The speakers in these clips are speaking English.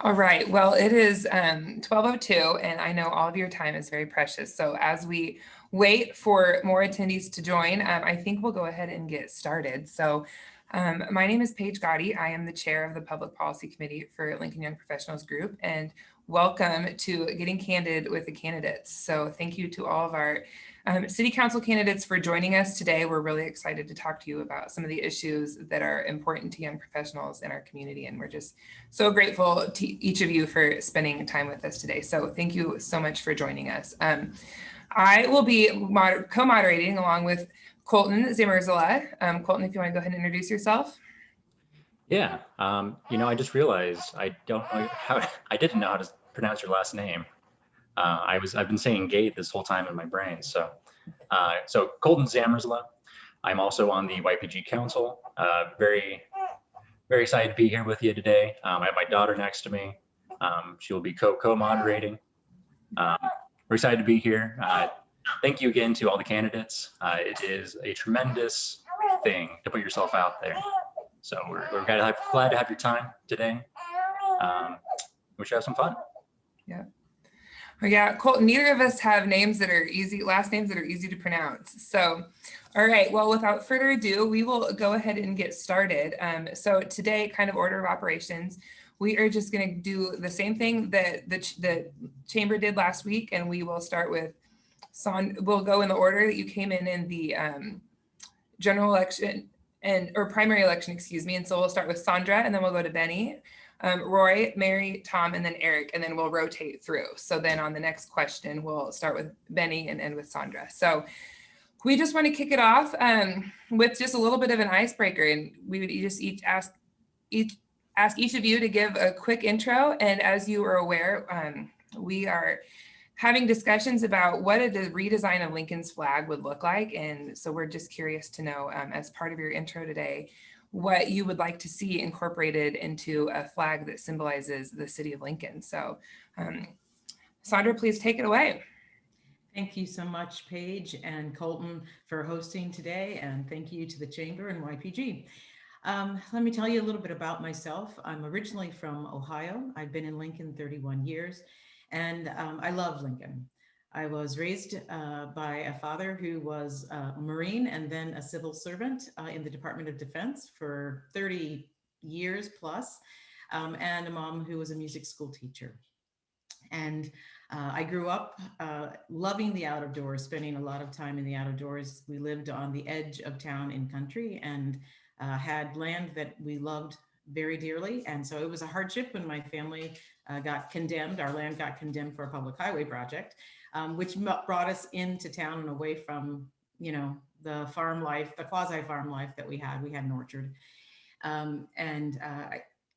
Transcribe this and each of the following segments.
All right. Well, it is 12:02, and I know all of your time is very precious. So as we wait for more attendees to join, I think we'll go ahead and get started. So my name is Paige Gotti. I am the chair of the Public Policy Committee for Lincoln Young Professionals Group, and welcome to Getting Candid with the Candidates. So thank you to all of our City Council candidates for joining us today. We're really excited to talk to you about some of the issues that are important to young professionals in our community, and we're just so grateful to each of you for spending time with us today. So thank you so much for joining us. I will be co-moderating along with Colton Zamerzala. Colton, if you want to go ahead and introduce yourself. Yeah, I just realized I don't know how, I didn't know how to pronounce your last name. I've been saying Gate this whole time in my brain. So Colton Zamerzla. I'm also on the YPG Council. Very, very excited to be here with you today. I have my daughter next to me. She will be co-moderating. We're excited to be here. Thank you again to all the candidates. It is a tremendous thing to put yourself out there. So we're glad to have your time today. We should have some fun. Yeah. Well, yeah, Colton, neither of us have names that are easy, last names that are easy to pronounce. So, all right, well, without further ado, we will go ahead and get started. So today, kind of order of operations, we are just going to do the same thing that the chamber did last week, and we will start with we'll go in the order that you came in the general election or primary election, excuse me. And so we'll start with Sandra, and then we'll go to Benny, Roy, Mary, Tom, and then Eric, and then we'll rotate through. So then on the next question, we'll start with Benny and end with Sandra. So we just want to kick it off with just a little bit of an icebreaker, and we would just ask each of you to give a quick intro. And as you are aware, we are having discussions about what a redesign of Lincoln's flag would look like. And so we're just curious to know, as part of your intro today, what you would like to see incorporated into a flag that symbolizes the city of Lincoln. So Sandra, please take it away. Thank you so much, Paige and Colton, for hosting today. And thank you to the Chamber and YPG. Let me tell you a little bit about myself. I'm originally from Ohio. I've been in Lincoln 31 years, and I love Lincoln. I was raised by a father who was a Marine and then a civil servant in the Department of Defense for 30 years plus, and a mom who was a music school teacher. And I grew up loving the outdoors, spending a lot of time in the outdoors. We lived on the edge of town in country and had land that we loved very dearly. And so it was a hardship when my family got condemned. Our land got condemned for a public highway project, which brought us into town and away from, the farm life, the quasi farm life that we had. We had an orchard.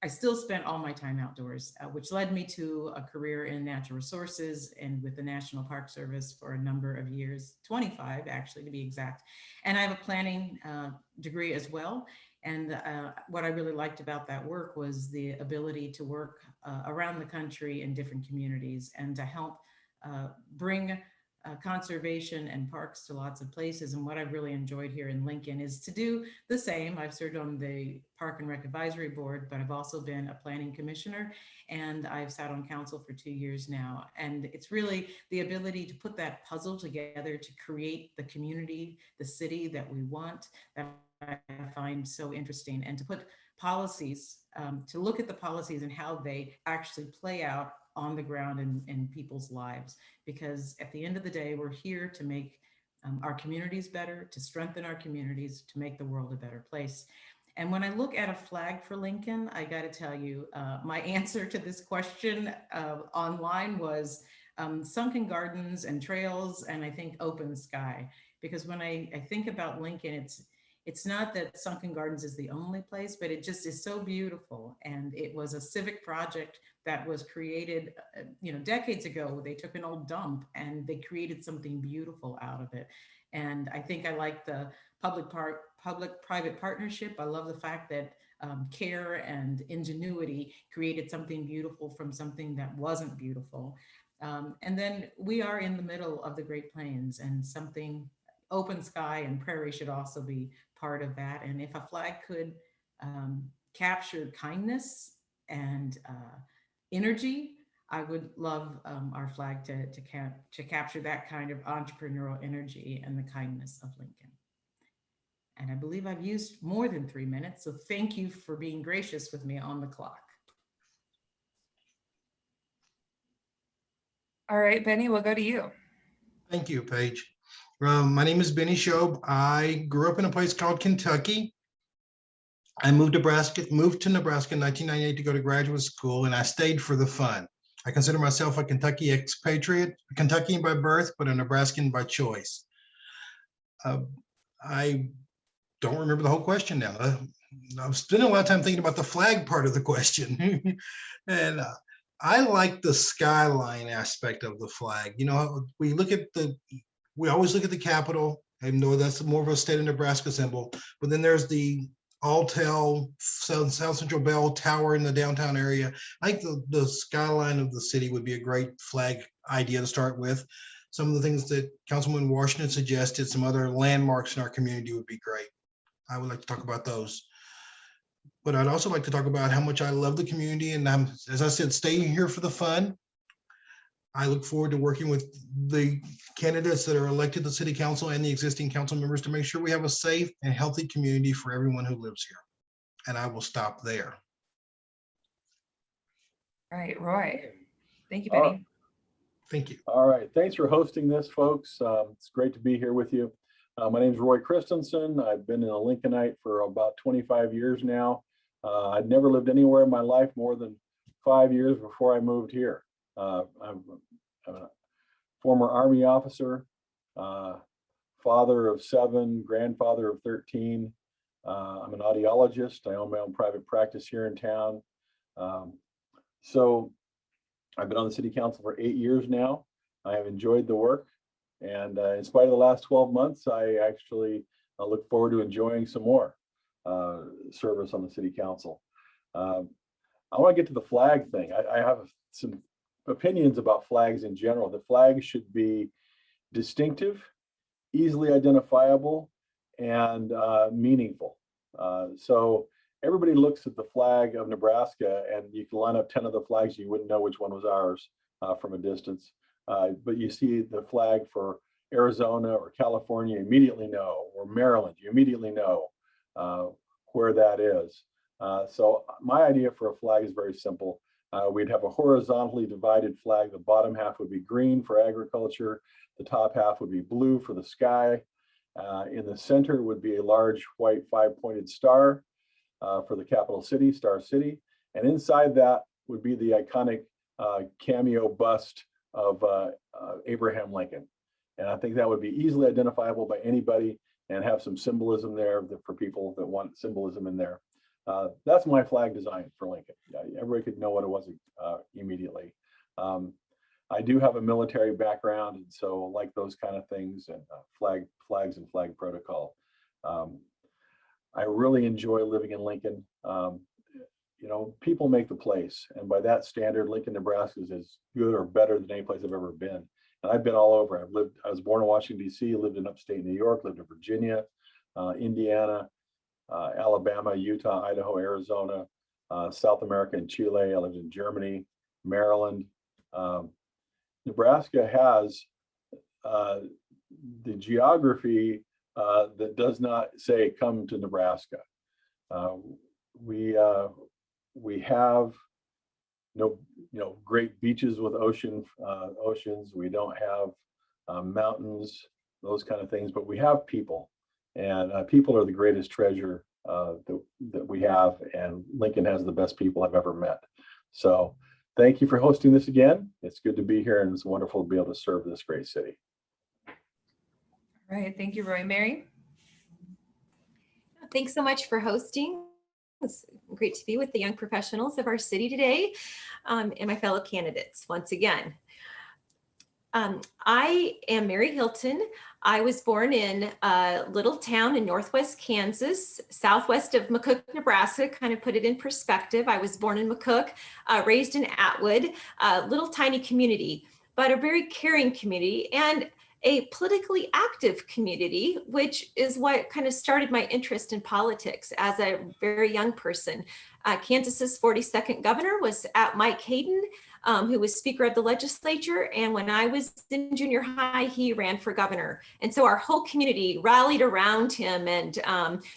I still spent all my time outdoors, which led me to a career in natural resources and with the National Park Service for a number of years, 25 actually to be exact. And I have a planning degree as well. And what I really liked about that work was the ability to work around the country in different communities and to help bring conservation and parks to lots of places. And what I've really enjoyed here in Lincoln is to do the same. I've served on the Park and Rec Advisory Board, but I've also been a planning commissioner, and I've sat on council for 2 years now. And it's really the ability to put that puzzle together to create the community, the city that we want, that I find so interesting, and to put policies, to look at the policies and how they actually play out on the ground in people's lives. Because at the end of the day, we're here to make our communities better, to strengthen our communities, to make the world a better place. And when I look at a flag for Lincoln, I got to tell you, my answer to this question online was sunken gardens and trails, and I think open sky. Because when I think about Lincoln, it's not that Sunken Gardens is the only place, but it just is so beautiful. And it was a civic project that was created, decades ago. They took an old dump and they created something beautiful out of it. And I think I like the public-private partnership. I love the fact that care and ingenuity created something beautiful from something that wasn't beautiful. And then we are in the middle of the Great Plains, and something open sky and prairie should also be part of that. And if a flag could capture kindness and energy. I would love our flag to capture that kind of entrepreneurial energy and the kindness of Lincoln. And I believe I've used more than 3 minutes, so thank you for being gracious with me on the clock. All right, Benny, we'll go to you. Thank you, Paige. My name is Benny Shobe. I grew up in a place called Kentucky. I moved to Nebraska in 1998 to go to graduate school, and I stayed for the fun. I consider myself a Kentucky expatriate, a Kentuckian by birth, but a Nebraskan by choice. I don't remember the whole question now. I've spent a lot of time thinking about the flag part of the question. And I like the skyline aspect of the flag. You know, we always look at the Capitol, and know that's more of a state of Nebraska symbol, but then there's the Alltel South Central Bell Tower in the downtown area. I think the skyline of the city would be a great flag idea to start with. Some of the things that Councilman Washington suggested, some other landmarks in our community would be great. I would like to talk about those. But I'd also like to talk about how much I love the community, and I'm, as I said, staying here for the fun. I look forward to working with the candidates that are elected to city council and the existing council members to make sure we have a safe and healthy community for everyone who lives here. And I will stop there. All right, Roy. Thank you, Benny. Thank you. All right, thanks for hosting this, folks. It's great to be here with you. My name is Roy Christensen. I've been in a Lincolnite for about 25 years now. I'd never lived anywhere in my life more than 5 years before I moved here. I'm a former Army officer, father of 7, grandfather of 13. I'm an audiologist. I own my own private practice here in town. So I've been on the city council for 8 years now. I have enjoyed the work. And in spite of the last 12 months, I actually look forward to enjoying some more service on the city council. I want to get to the flag thing. I have some opinions about flags in general. The flag should be distinctive, easily identifiable, and meaningful. So everybody looks at the flag of Nebraska, and you can line up 10 of the flags, you wouldn't know which one was ours from a distance. But you see the flag for Arizona or California, you immediately know, or Maryland, you immediately know where that is. So my idea for a flag is very simple. We'd have a horizontally divided flag. The bottom half would be green for agriculture. The top half would be blue for the sky. In the center would be a large white 5-pointed star for the capital city, Star City. And inside that would be the iconic cameo bust of Abraham Lincoln. And I think that would be easily identifiable by anybody and have some symbolism there for people that want symbolism in there. That's my flag design for Lincoln. Everybody could know what it was immediately. I do have a military background, and so I like those kind of things, and flags and flag protocol. I really enjoy living in Lincoln. You know, people make the place, and by that standard, Lincoln, Nebraska is as good or better than any place I've ever been. And I've been all over. I was born in Washington, D.C., lived in upstate New York, lived in Virginia, Indiana, Alabama, Utah, Idaho, Arizona, South America and Chile. I lived in Germany, Maryland. Nebraska has the geography that does not say come to Nebraska. We have no great beaches with oceans. We don't have mountains, those kind of things, but we have people, and people are the greatest treasure that we have, and Lincoln has the best people I've ever met. So thank you for hosting this again. It's good to be here, and it's wonderful to be able to serve this great city. All right, thank you, Roy. Mary? Thanks so much for hosting. It's great to be with the young professionals of our city today, and my fellow candidates once again. I am Mary Hilton. I was born in a little town in northwest Kansas, southwest of McCook, Nebraska. Kind of put it in perspective. I was born in McCook, raised in Atwood, a little tiny community, but a very caring community, and a politically active community, which is what kind of started my interest in politics as a very young person. Kansas's 42nd governor was Mike Hayden, who was Speaker of the Legislature. And when I was in junior high, he ran for governor. And so our whole community rallied around him. And,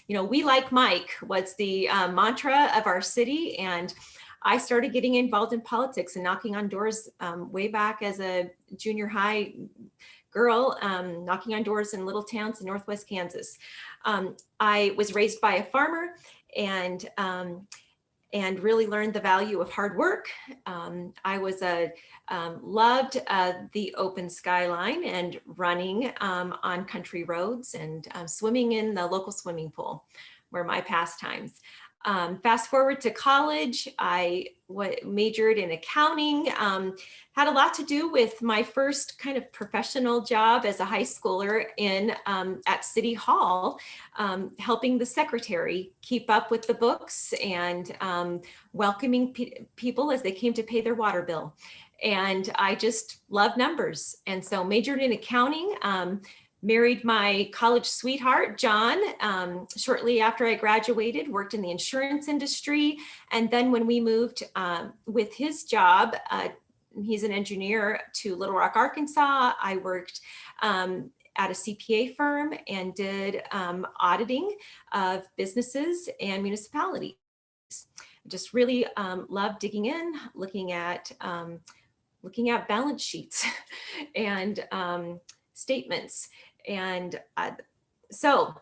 we like Mike was the mantra of our city. And I started getting involved in politics and knocking on doors way back as a junior high girl, knocking on doors in little towns in Northwest Kansas. I was raised by a farmer and really learned the value of hard work. I was loved the open skyline and running on country roads and swimming in the local swimming pool were my pastimes. Fast forward to college, I majored in accounting, had a lot to do with my first kind of professional job as a high schooler at City Hall, helping the secretary keep up with the books and welcoming people as they came to pay their water bill. And I just love numbers. And so majored in accounting, married my college sweetheart, John, shortly after I graduated, worked in the insurance industry. And then when we moved with his job, he's an engineer, to Little Rock, Arkansas, I worked at a CPA firm and did auditing of businesses and municipalities. Just really love digging in, looking at balance sheets and statements. And so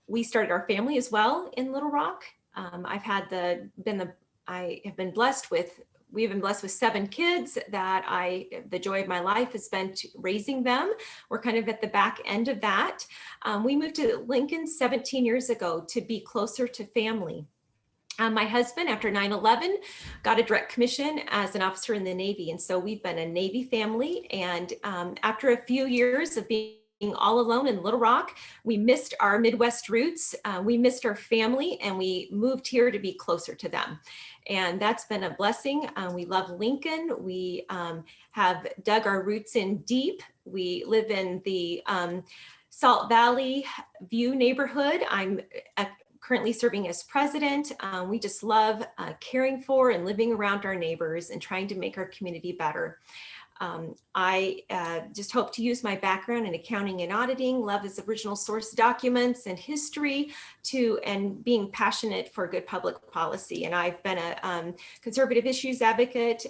we started our family as well in Little Rock. I have been blessed with 7 kids that the joy of my life has been raising them. We're kind of at the back end of that. We moved to Lincoln 17 years ago to be closer to family. My husband, after 9/11, got a direct commission as an officer in the Navy. And so we've been a Navy family. And after a few years of being all alone in Little Rock, we missed our Midwest roots. We missed our family, and we moved here to be closer to them. And that's been a blessing. We love Lincoln. We have dug our roots in deep. We live in the Salt Valley View neighborhood. I'm currently serving as president. We just love caring for and living around our neighbors and trying to make our community better. I just hope to use my background in accounting and auditing, love as original source documents and history and being passionate for good public policy. And I've been a conservative issues advocate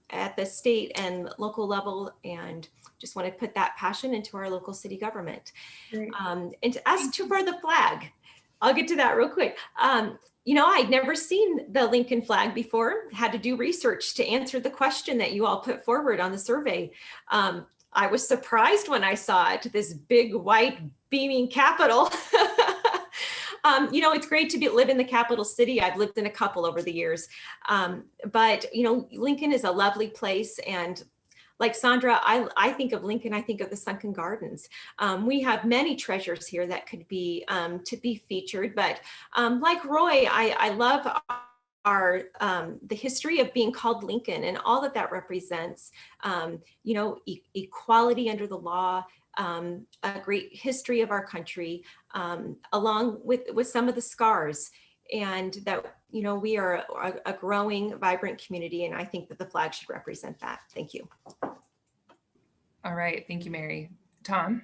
at the state and local level, and just want to put that passion into our local city government. And as to for the flag, I'll get to that real quick. I'd never seen the Lincoln flag before, had to do research to answer the question that you all put forward on the survey. I was surprised when I saw it, this big white beaming Capitol. It's great to live in the capital city. I've lived in a couple over the years. But Lincoln is a lovely place. And like Sandra, I think of Lincoln, I think of the Sunken Gardens. We have many treasures here that could be to be featured, but like Roy, I love the history of being called Lincoln and all that represents, equality under the law, a great history of our country, along with some of the scars, and that, we are a growing, vibrant community. And I think that the flag should represent that. Thank you. All right. Thank you, Mary. Tom?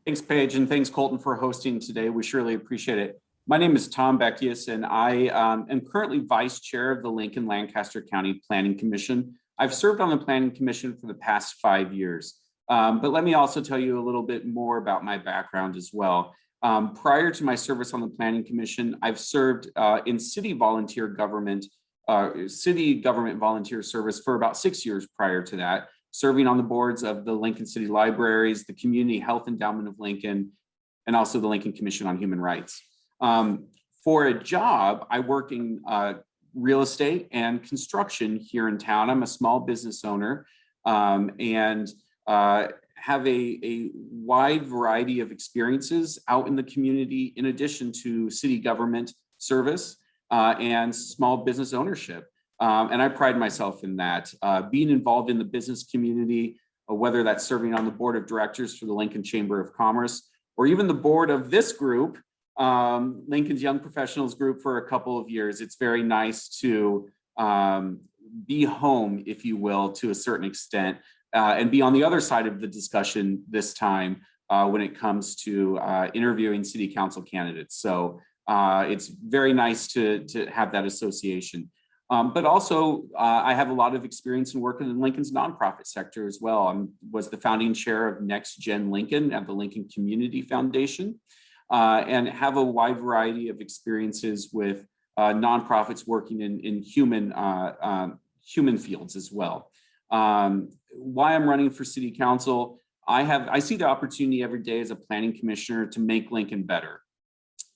Thanks, Paige, and thanks, Colton, for hosting today. We surely appreciate it. My name is Tom Beckius, and I am currently Vice Chair of the Lincoln-Lancaster County Planning Commission. I've served on the Planning Commission for the past 5 years, but let me also tell you a little bit more about my background as well. Prior to my service on the Planning Commission, I've served in city government volunteer service for about 6 years prior to that, serving on the boards of the Lincoln City Libraries, the Community Health Endowment of Lincoln, and also the Lincoln Commission on Human Rights. For a job, I work in real estate and construction here in town. I'm a small business owner and have a wide variety of experiences out in the community, in addition to city government service and small business ownership. And I pride myself in that. Being involved in the business community whether that's serving on the board of directors for the Lincoln Chamber of Commerce, or even the board of this group, Lincoln's Young Professionals Group, for a couple of years. It's very nice to be home, if you will, to a certain extent, and be on the other side of the discussion this time when it comes to interviewing city council candidates. So it's very nice to have that association. But also, I have a lot of experience in working in Lincoln's nonprofit sector as well. I was the founding chair of Next Gen Lincoln at the Lincoln Community Foundation, and have a wide variety of experiences with nonprofits working in human fields as well. Why I'm running for city council, I see the opportunity every day as a planning commissioner to make Lincoln better.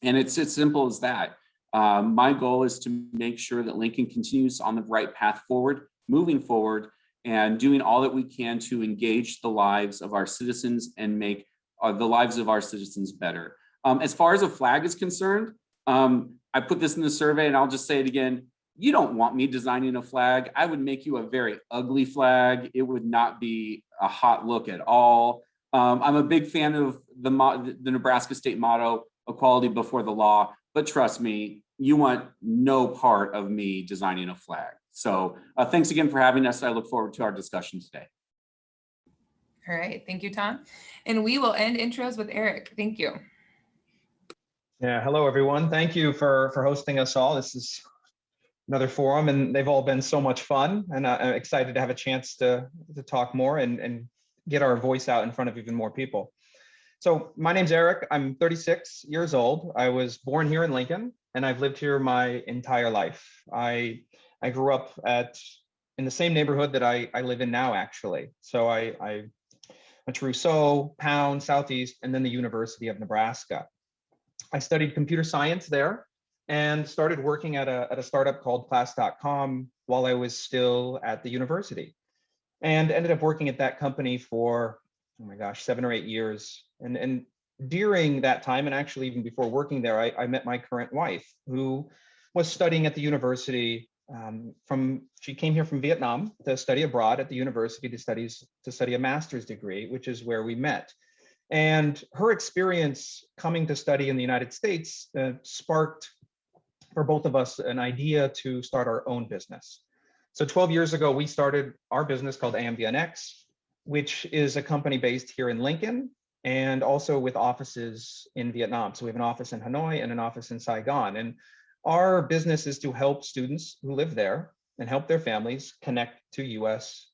And it's as simple as that. My goal is to make sure that Lincoln continues on the right path forward, moving forward, and doing all that we can to engage the lives of our citizens and make the lives of our citizens better. As far as a flag is concerned, I put this in the survey and I'll just say it again. You don't want me designing a flag. I would make you a very ugly flag. It would not be a hot look at all. I'm a big fan of the Nebraska state motto, equality before the law, but trust me, you want no part of me designing a flag. So thanks again for having us. I look forward to our discussion today. All right, thank you, Tom. And we will end intros with Eric. Thank you. Yeah, hello everyone. Thank you for hosting us all. This is another forum and they've all been so much fun, and I'm excited to have a chance to talk more and get our voice out in front of even more people. So my name's Eric. I'm 36 years old. I was born here in Lincoln and I've lived here my entire life. I grew up in the same neighborhood that I live in now, actually. So I went to Rousseau, Pound, Southeast, and then the University of Nebraska. I studied computer science there and started working at a startup called class.com while I was still at the university, and ended up working at that company for, oh my gosh, 7 or 8 years. And during that time, and actually even before working there, I met my current wife, who was studying at the university. She came here from Vietnam to study abroad at the university to study a master's degree, which is where we met. And her experience coming to study in the United States sparked for both of us an idea to start our own business. So 12 years ago, we started our business called AMVNX, which is a company based here in Lincoln and also with offices in Vietnam. So we have an office in Hanoi and an office in Saigon. And our business is to help students who live there and help their families connect to US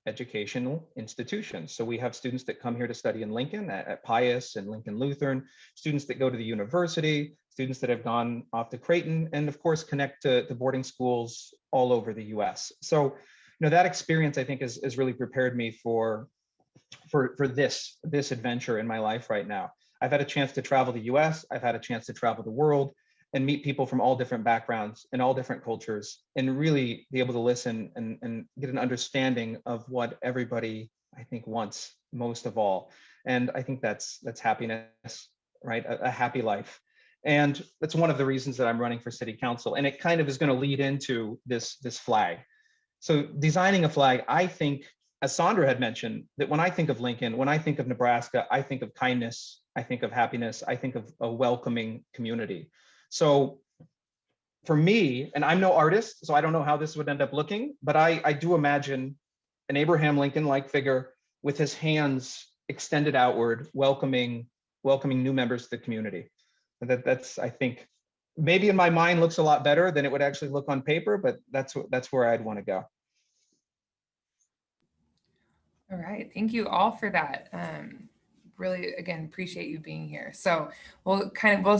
educational institutions. So we have students that come here to study in Lincoln at Pius and Lincoln Lutheran, students that go to the university, students that have gone off to Creighton, and of course connect to boarding schools all over the US. So, that experience I think has really prepared me for this adventure in my life right now. I've had a chance to travel the US, I've had a chance to travel the world and meet people from all different backgrounds and all different cultures, and really be able to listen and get an understanding of what everybody I think wants most of all. And I think that's happiness, right? A happy life. And that's one of the reasons that I'm running for city council. And it kind of is going to lead into this flag. So designing a flag, I think, as Sandra had mentioned, that when I think of Lincoln, when I think of Nebraska, I think of kindness, I think of happiness, I think of a welcoming community. So for me, and I'm no artist, so I don't know how this would end up looking, but I do imagine an Abraham Lincoln-like figure with his hands extended outward, welcoming new members to the community. That's, I think, maybe in my mind looks a lot better than it would actually look on paper, but that's where I'd want to go. All right, thank you all for that. Really, again, appreciate you being here. So we'll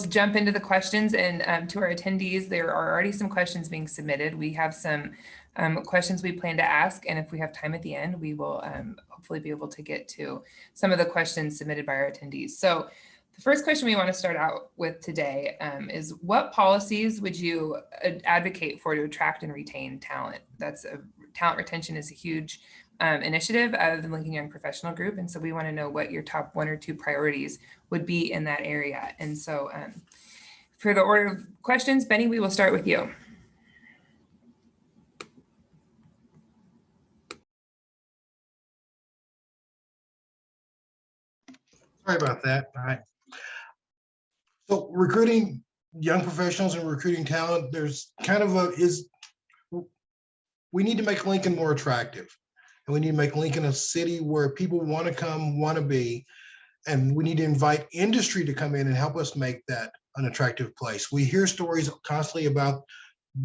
jump into the questions, and to our attendees, there are already some questions being submitted. We have some questions we plan to ask, and if we have time at the end, we will hopefully be able to get to some of the questions submitted by our attendees. So the first question we want to start out with today is, what policies would you advocate for to attract and retain talent? Talent retention is a huge initiative of the Lincoln Young Professional Group. And so we want to know what your top 1 or 2 priorities would be in that area. And so for the order of questions, Benny, we will start with you. Sorry about that. All right. So recruiting young professionals and recruiting talent, there's kind of we need to make Lincoln more attractive. And we need to make Lincoln a city where people want to come, want to be. And we need to invite industry to come in and help us make that an attractive place. We hear stories constantly about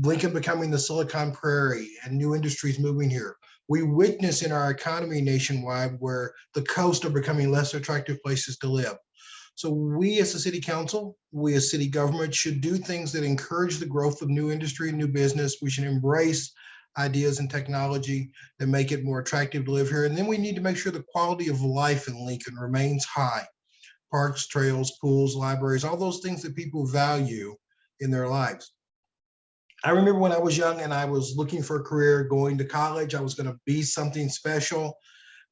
Lincoln becoming the Silicon Prairie and new industries moving here. We witness in our economy nationwide where the coast are becoming less attractive places to live. So we as a city council, we as city government should do things that encourage the growth of new industry and new business. We should embrace ideas and technology that make it more attractive to live here. And then we need to make sure the quality of life in Lincoln remains high. Parks, trails, pools, libraries, all those things that people value in their lives. I remember when I was young and I was looking for a career, going to college, I was going to be something special.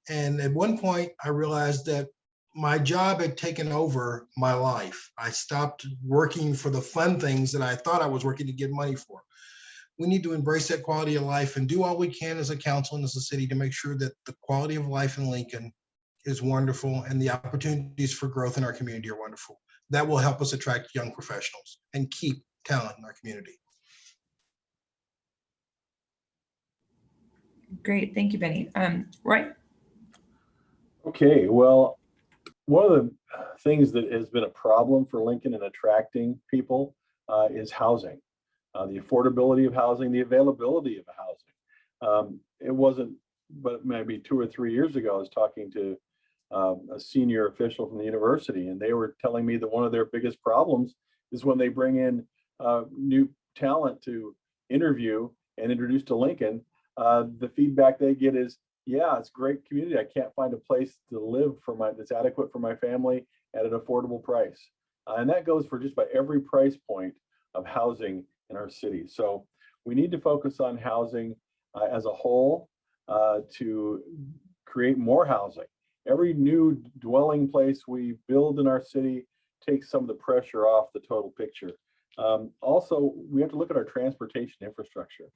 And at one point I realized that my job had taken over my life. I stopped working for the fun things that I thought I was working to get money for. We need to embrace that quality of life and do all we can as a council and as a city to make sure that the quality of life in Lincoln is wonderful and the opportunities for growth in our community are wonderful. That will help us attract young professionals and keep talent in our community. Great, thank you, Benny. Roy? Okay, well, one of the things that has been a problem for Lincoln in attracting people is housing. The affordability of housing, the availability of housing. It wasn't, but maybe 2 or 3 years ago, I was talking to a senior official from the university, and they were telling me that one of their biggest problems is when they bring in new talent to interview and introduce to Lincoln, the feedback they get is, yeah, it's a great community. I can't find a place to live that's adequate for my family at an affordable price. And that goes for just about every price point of housing in our city. So we need to focus on housing as a whole to create more housing. Every new dwelling place we build in our city takes some of the pressure off the total picture. Also, we have to look at our transportation infrastructure.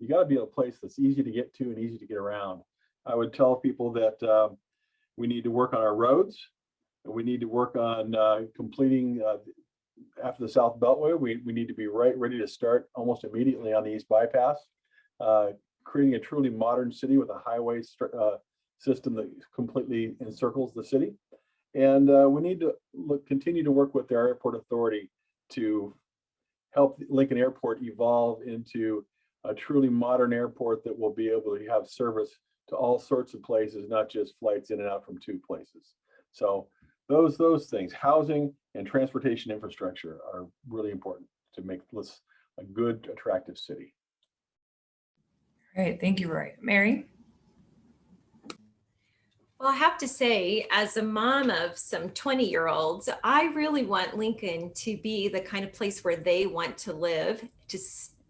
You got to be a place that's easy to get to and easy to get around. I would tell people that we need to work on our roads. We need to work on completing after the South Beltway. We need to be ready to start almost immediately on the East Bypass, creating a truly modern city with a highway system that completely encircles the city. And we need to continue to work with the Airport Authority to help Lincoln Airport evolve into a truly modern airport that will be able to have service to all sorts of places, not just flights in and out from 2 places. So those things, housing and transportation infrastructure, are really important to make this a good, attractive city. All right, thank you, Roy. Mary? Well, I have to say, as a mom of some 20-year-olds, I really want Lincoln to be the kind of place where they want to live,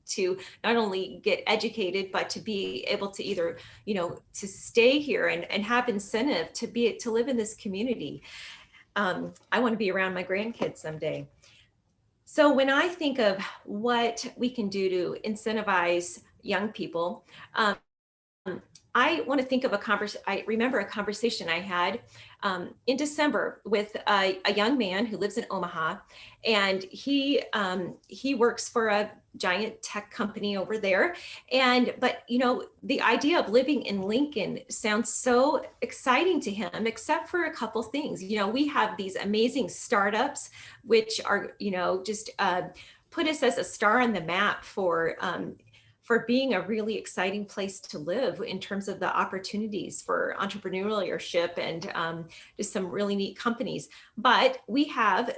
to not only get educated, but to be able to either, to stay here and have incentive to live in this community. I want to be around my grandkids someday. So when I think of what we can do to incentivize young people, I want to think of I remember a conversation I had in December with a young man who lives in Omaha, and he works for a giant tech company over there. But the idea of living in Lincoln sounds so exciting to him, except for a couple things. We have these amazing startups, which are, just put us as a star on the map for being a really exciting place to live in terms of the opportunities for entrepreneurship and just some really neat companies. But we have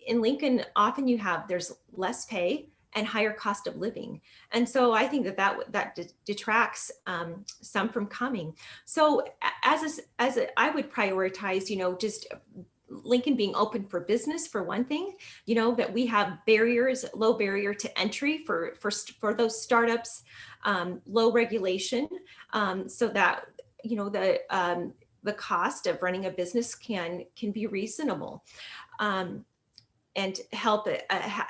in Lincoln, often there's less pay and higher cost of living. And so I think that detracts some from coming. So I would prioritize, just Lincoln being open for business for one thing, that we have low barrier to entry for those startups, low regulation, so that, the cost of running a business can be reasonable, and help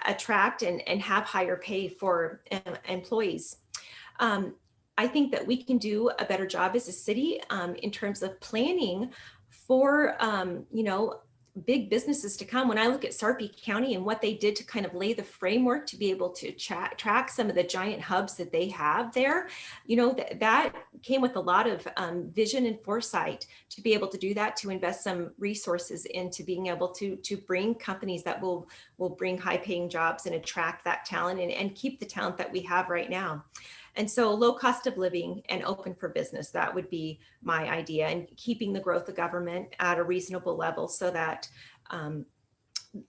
attract and have higher pay for employees. I think that we can do a better job as a city in terms of planning for, big businesses to come. When I look at Sarpy County and what they did to kind of lay the framework to be able to track some of the giant hubs that they have there, you know, that came with a lot of vision and foresight to be able to do that, to invest some resources into being able to bring companies that will bring high paying jobs and attract that talent and keep the talent that we have right now. And so low cost of living and open for business, that would be my idea, and keeping the growth of government at a reasonable level so that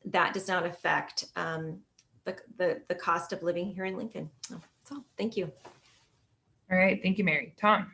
that does not affect the cost of living here in Lincoln. So that's all. Thank you. All right, thank you, Mary. Tom.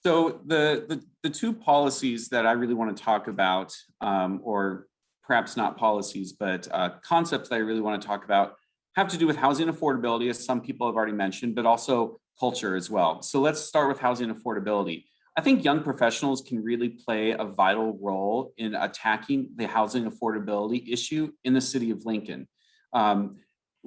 So the two policies that I really want to talk about, or perhaps not policies, but concepts that I really want to talk about, have to do with housing affordability, as some people have already mentioned, but also culture as well. So let's start with housing affordability. I think young professionals can really play a vital role in attacking the housing affordability issue in the city of Lincoln.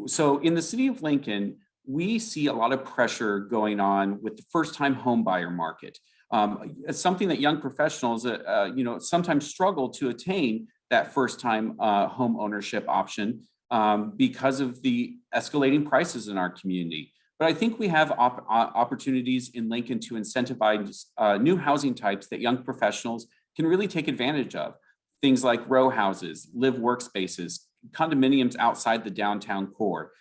So in the city of Lincoln, we see a lot of pressure going on with the first-time home buyer market. It's something that young professionals, sometimes struggle to attain that first-time home ownership option because of the escalating prices in our community. But I think we have opportunities in Lincoln to incentivize new housing types that young professionals can really take advantage of. Things like row houses, live workspaces, condominiums outside the downtown core,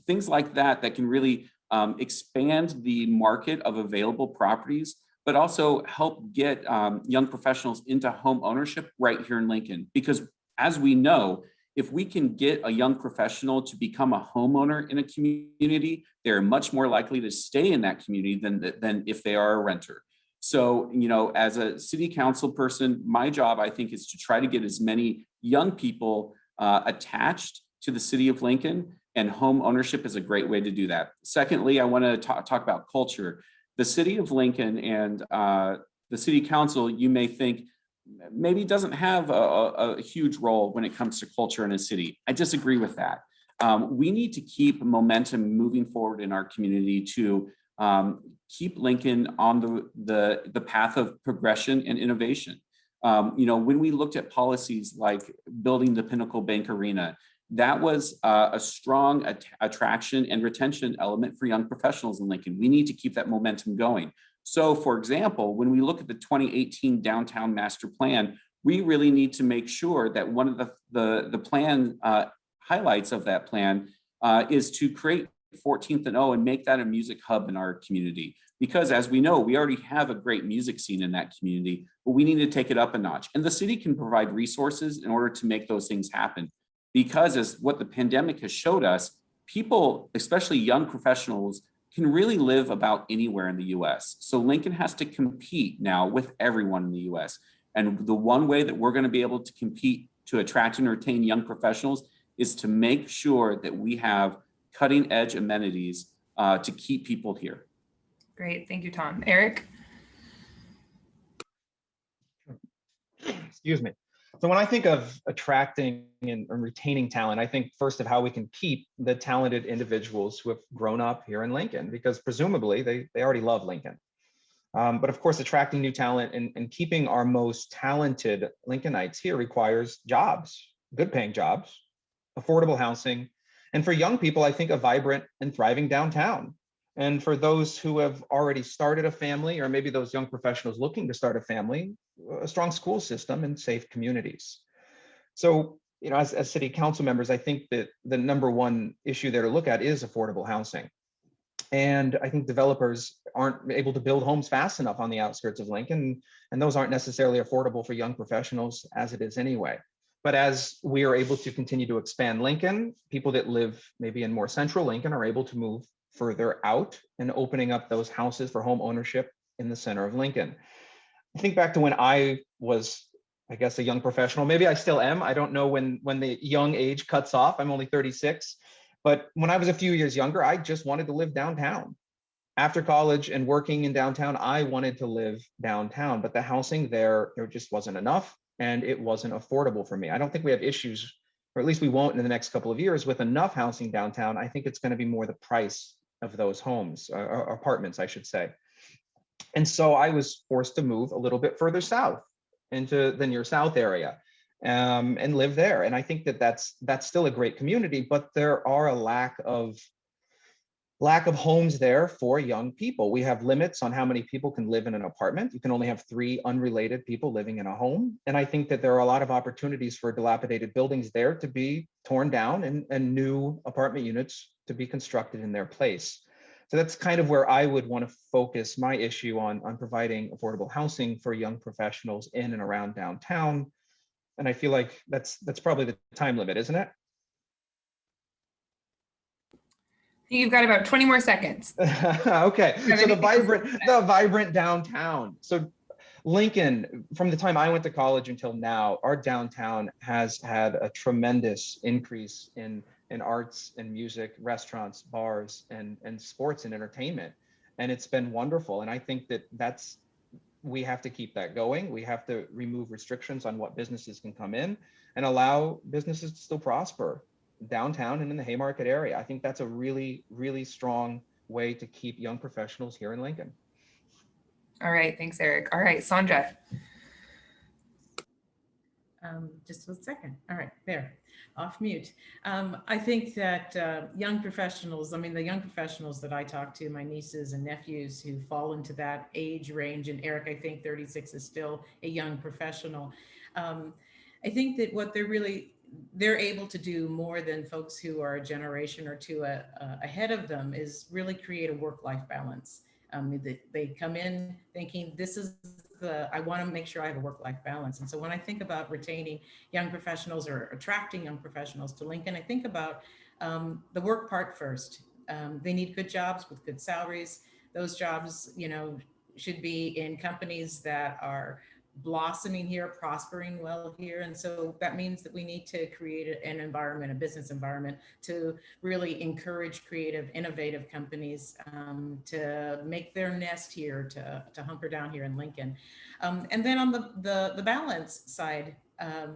things like that that can really expand the market of available properties, but also help get young professionals into home ownership right here in Lincoln. Because as we know, if we can get a young professional to become a homeowner in a community, they're much more likely to stay in that community than if they are a renter. So, as a city council person, my job, I think, is to try to get as many young people attached to the city of Lincoln, and home ownership is a great way to do that. Secondly, I want to talk about culture. The city of Lincoln and the city council, you may think, maybe doesn't have a huge role when it comes to culture in a city. I disagree with that. We need to keep momentum moving forward in our community to keep Lincoln on the path of progression and innovation. When we looked at policies like building the Pinnacle Bank Arena, that was a strong attraction and retention element for young professionals in Lincoln. We need to keep that momentum going. So, for example, when we look at the 2018 Downtown Master Plan, we really need to make sure that one of the plan highlights of that plan is to create 14th and O and make that a music hub in our community. Because as we know, we already have a great music scene in that community, but we need to take it up a notch. And the city can provide resources in order to make those things happen. Because as what the pandemic has showed us, people, especially young professionals, can really live about anywhere in the US. So Lincoln has to compete now with everyone in the US. And the one way that we're going to be able to compete to attract and retain young professionals is to make sure that we have cutting edge amenities to keep people here. Great, thank you, Tom. Eric? Excuse me. So when I think of attracting and retaining talent, I think first of how we can keep the talented individuals who have grown up here in Lincoln, because presumably they already love Lincoln. But of course, attracting new talent and keeping our most talented Lincolnites here requires jobs, good paying jobs, affordable housing, and for young people, I think a vibrant and thriving downtown. And for those who have already started a family, or maybe those young professionals looking to start a family, a strong school system and safe communities. So, as city council members, I think that the number one issue there to look at is affordable housing. And I think developers aren't able to build homes fast enough on the outskirts of Lincoln, and those aren't necessarily affordable for young professionals as it is anyway. But as we are able to continue to expand Lincoln, people that live maybe in more central Lincoln are able to move further out and opening up those houses for home ownership in the center of Lincoln. I think back to when I was, I guess, a young professional. Maybe I still am. I don't know when the young age cuts off. I'm only 36. But when I was a few years younger, I just wanted to live downtown. After college and working in downtown, I wanted to live downtown, but the housing there just wasn't enough and it wasn't affordable for me. I don't think we have issues, or at least we won't in the next couple of years, with enough housing downtown. I think it's going to be more the price of those homes, or apartments, I should say. And so I was forced to move a little bit further south. into the near south area and live there. And I think that that's still a great community, but there are a lack of homes there for young people. We have limits on how many people can live in an apartment. You can only have 3 unrelated people living in a home. And I think that there are a lot of opportunities for dilapidated buildings there to be torn down and new apartment units to be constructed in their place. So that's kind of where I would want to focus my issue on providing affordable housing for young professionals in and around downtown. And I feel like that's probably the time limit, isn't it? You've got about 20 more seconds. Okay, so the vibrant downtown. So Lincoln, from the time I went to college until now, our downtown has had a tremendous increase in arts and music, restaurants, bars, and sports and entertainment. And it's been wonderful. And I think that we have to keep that going. We have to remove restrictions on what businesses can come in and allow businesses to still prosper downtown and in the Haymarket area. I think that's a really, really strong way to keep young professionals here in Lincoln. All right, thanks, Eric. All right, Sandra. Just a second. All right, there, off mute. I think that young professionals, the young professionals that I talk to, my nieces and nephews who fall into that age range, and Eric, I think 36 is still a young professional. I think that what they're able to do more than folks who are a generation or two ahead of them is really create a work-life balance. They come in thinking, I want to make sure I have a work-life balance. And so when I think about retaining young professionals or attracting young professionals to Lincoln, I think about the work part first. They need good jobs with good salaries. Those jobs, should be in companies that are blossoming here, prospering well here. And so that means that we need to create an environment, a business environment, to really encourage creative, innovative companies to make their nest here, to hunker down here in Lincoln. And then on the balance side, I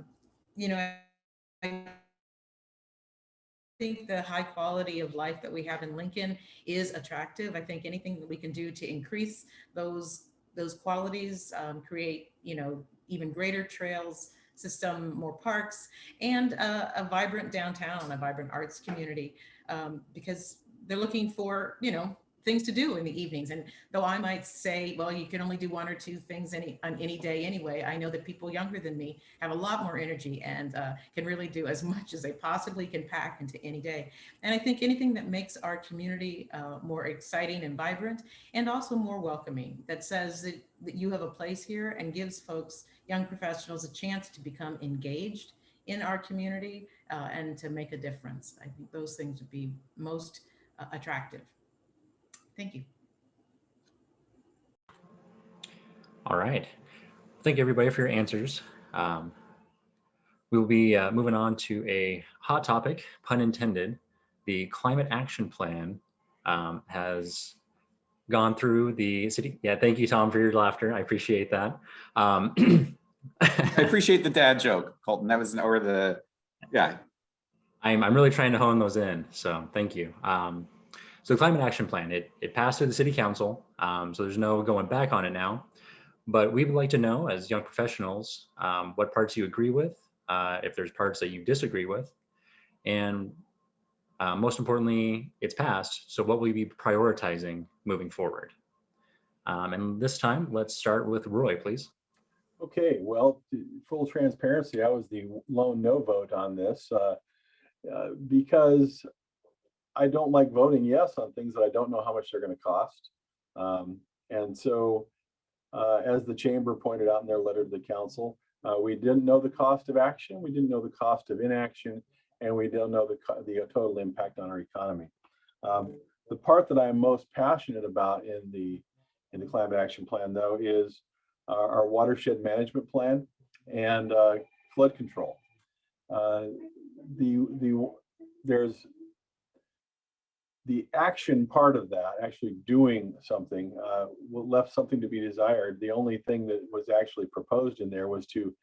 think the high quality of life that we have in Lincoln is attractive. I think anything that we can do to increase those qualities, create, even greater trails system, more parks, and a vibrant downtown, a vibrant arts community, because they're looking for, things to do in the evenings. And though I might say, well, you can only do 1 or 2 things on any day anyway, I know that people younger than me have a lot more energy and can really do as much as they possibly can pack into any day. And I think anything that makes our community more exciting and vibrant, and also more welcoming, that says that you have a place here and gives folks, young professionals, a chance to become engaged in our community and to make a difference. I think those things would be most attractive. Thank you. All right. Thank you, everybody, for your answers. We will be moving on to a hot topic, pun intended. The climate action plan has gone through the city. Yeah, thank you, Tom, for your laughter. I appreciate that. I appreciate the dad joke, Colton. That was, yeah. I'm really trying to hone those in, so thank you. So the climate action plan, it passed through the city council, so there's no going back on it now. But we would like to know, as young professionals, what parts you agree with, if there's parts that you disagree with, and most importantly, it's passed. So what will you be prioritizing moving forward? And this time, let's start with Roy, please. Okay, well, full transparency, I was the lone no vote on this because I don't like voting yes on things that I don't know how much they're going to cost. And so, as the chamber pointed out in their letter to the council, we didn't know the cost of action, we didn't know the cost of inaction, and we don't know the total impact on our economy. The part that I'm most passionate about in the climate action plan, though, is our watershed management plan and flood control. There's the action part of that, actually doing something, left something to be desired. The only thing that was actually proposed in there was to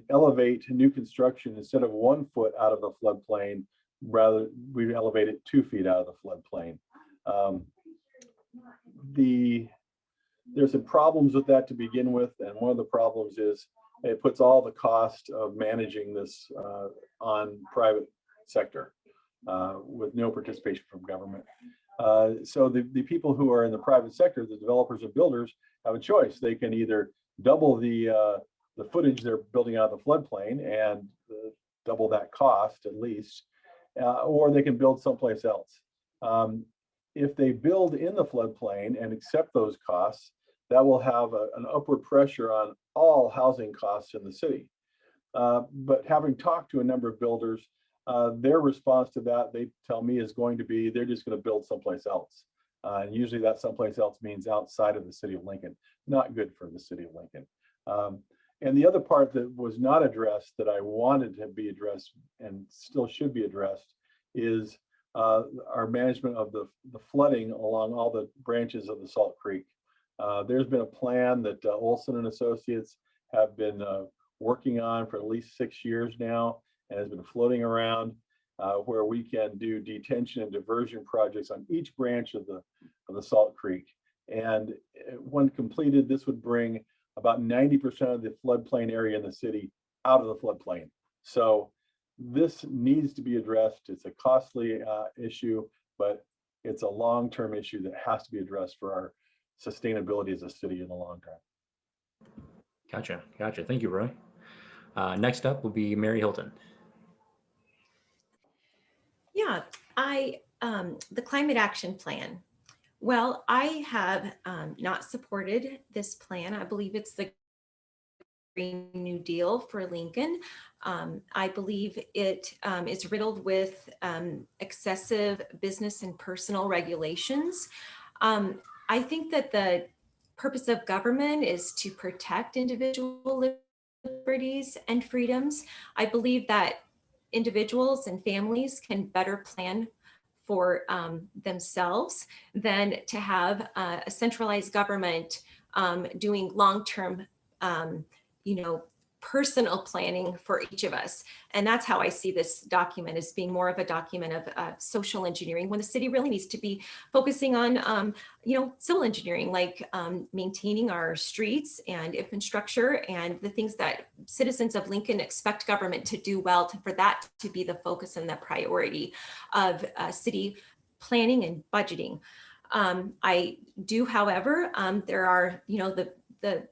elevate new construction instead of 1 foot out of the floodplain, rather we elevate it 2 feet out of the floodplain. There's some problems with that to begin with, and one of the problems is it puts all the cost of managing this on private sector with no participation from government. So the people who are in the private sector, the developers and builders, have a choice. They can either double the footage they're building out of the floodplain and double that cost at least, or they can build someplace else. If they build in the floodplain and accept those costs, that will have an upward pressure on all housing costs in the city. But having talked to a number of builders, their response to that, they tell me, is going to be they're just going to build someplace else. And usually that someplace else means outside of the city of Lincoln. Not good for the city of Lincoln. And the other part that was not addressed that I wanted to be addressed and still should be addressed is our management of the flooding along all the branches of the Salt Creek. There's been a plan that Olson and Associates have been working on for at least 6 years now, and has been floating around where we can do detention and diversion projects on each branch of the Salt Creek. And when completed, this would bring about 90% of the floodplain area in the city out of the floodplain. So this needs to be addressed. It's a costly issue, but it's a long-term issue that has to be addressed for our sustainability as a city in the long term. Gotcha. Thank you, Roy. Next up will be Mary Hilton. Yeah, the climate action plan. Well, I have not supported this plan. I believe it's the Green New Deal for Lincoln. I believe it is riddled with excessive business and personal regulations. I think that the purpose of government is to protect individual liberties and freedoms. I believe that individuals and families can better plan for themselves than to have a centralized government doing long-term, personal planning for each of us. And that's how I see this document, as being more of a document of social engineering, when the city really needs to be focusing on, civil engineering, like maintaining our streets and infrastructure and the things that citizens of Lincoln expect government to do well, for that to be the focus and the priority of city planning and budgeting. I do, however, there are, the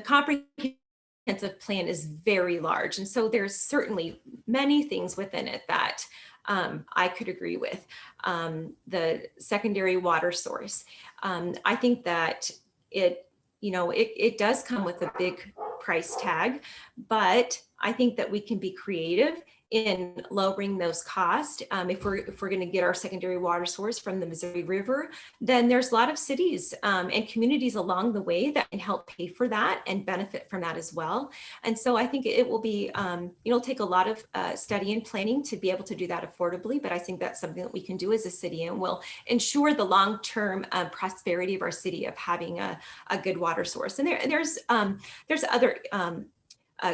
comprehensive plan is very large. And so there's certainly many things within it that I could agree with. The secondary water source. I think that it does come with a big price tag, but I think that we can be creative in lowering those costs. If we're going to get our secondary water source from the Missouri River, then there's a lot of cities and communities along the way that can help pay for that and benefit from that as well. And so I think it will be, it'll take a lot of study and planning to be able to do that affordably, but I think that's something that we can do as a city and will ensure the long-term prosperity of our city of having a good water source. And there's other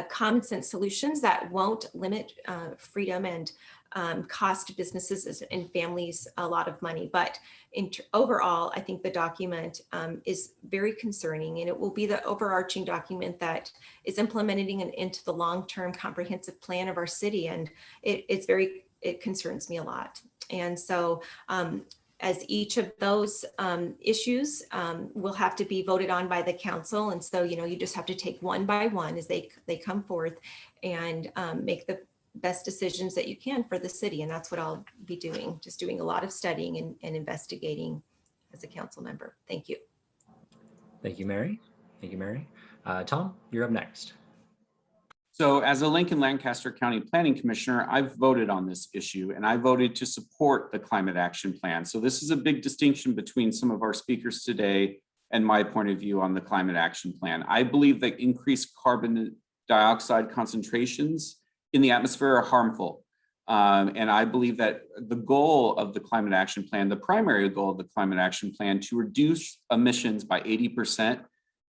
common sense solutions that won't limit freedom and cost businesses and families a lot of money. But overall, I think the document is very concerning, and it will be the overarching document that is implementing into the long-term comprehensive plan of our city. And it concerns me a lot. And so as each of those issues will have to be voted on by the council. And so, you just have to take one by one as they come forth and make the best decisions that you can for the city. And that's what I'll be doing, just doing a lot of studying and investigating as a council member. Thank you. Thank you, Mary. Tom, you're up next. So as a Lincoln Lancaster County Planning Commissioner, I've voted on this issue and I voted to support the climate action plan. So this is a big distinction between some of our speakers today and my point of view on the climate action plan. I believe that increased carbon dioxide concentrations in the atmosphere are harmful. And I believe that the goal of the climate action plan, the primary goal of the climate action plan, to reduce emissions by 80%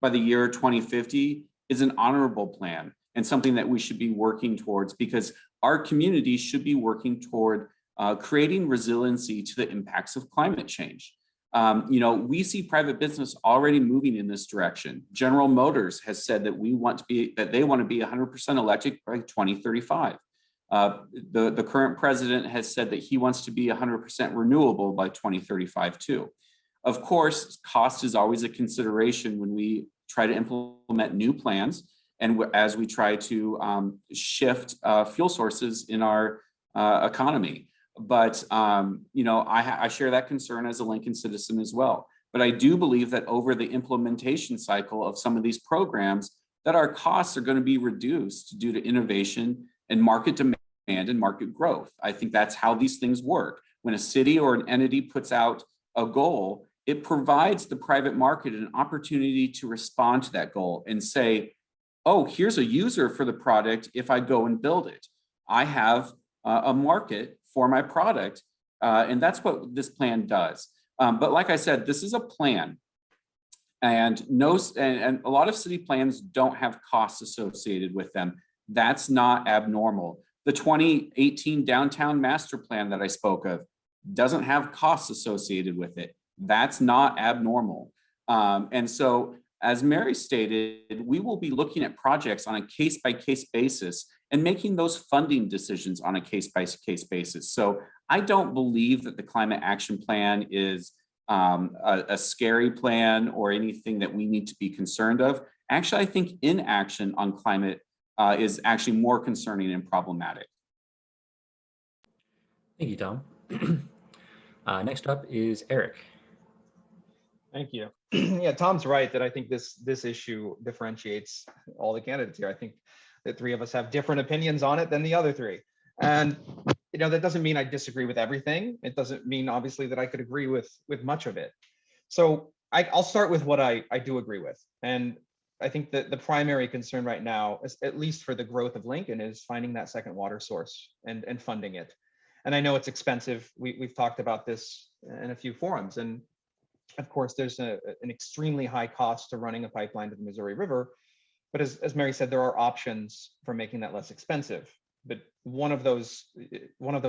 by the year 2050 is an honorable plan and something that we should be working towards, because our community should be working toward creating resiliency to the impacts of climate change. We see private business already moving in this direction. General Motors has said that they want to be 100% electric by 2035. The current president has said that he wants to be 100% renewable by 2035 too. Of course, cost is always a consideration when we try to implement new plans and as we try to shift fuel sources in our economy. But, I share that concern as a Lincoln citizen as well. But I do believe that over the implementation cycle of some of these programs, that our costs are going to be reduced due to innovation and market demand and market growth. I think that's how these things work. When a city or an entity puts out a goal, it provides the private market an opportunity to respond to that goal and say, oh, here's a user for the product if I go and build it. I have a market for my product, and that's what this plan does. But like I said, this is a plan, and a lot of city plans don't have costs associated with them. That's not abnormal. The 2018 downtown master plan that I spoke of doesn't have costs associated with it. That's not abnormal. And so, as Mary stated, we will be looking at projects on a case-by-case basis and making those funding decisions on a case-by-case basis. So I don't believe that the climate action plan is a scary plan or anything that we need to be concerned of. Actually, I think inaction on climate is actually more concerning and problematic. Thank you, Tom. Next up is Eric. Thank you. Yeah, Tom's right that I think this issue differentiates all the candidates here. I think the three of us have different opinions on it than the other three. And that doesn't mean I disagree with everything. It doesn't mean obviously that I could agree with much of it. So I'll start with what I do agree with. And I think that the primary concern right now, at least for the growth of Lincoln, is finding that second water source and funding it. And I know it's expensive. We've talked about this in a few forums. And of course, there's an extremely high cost to running a pipeline to the Missouri River. But as Mary said, there are options for making that less expensive. But one of those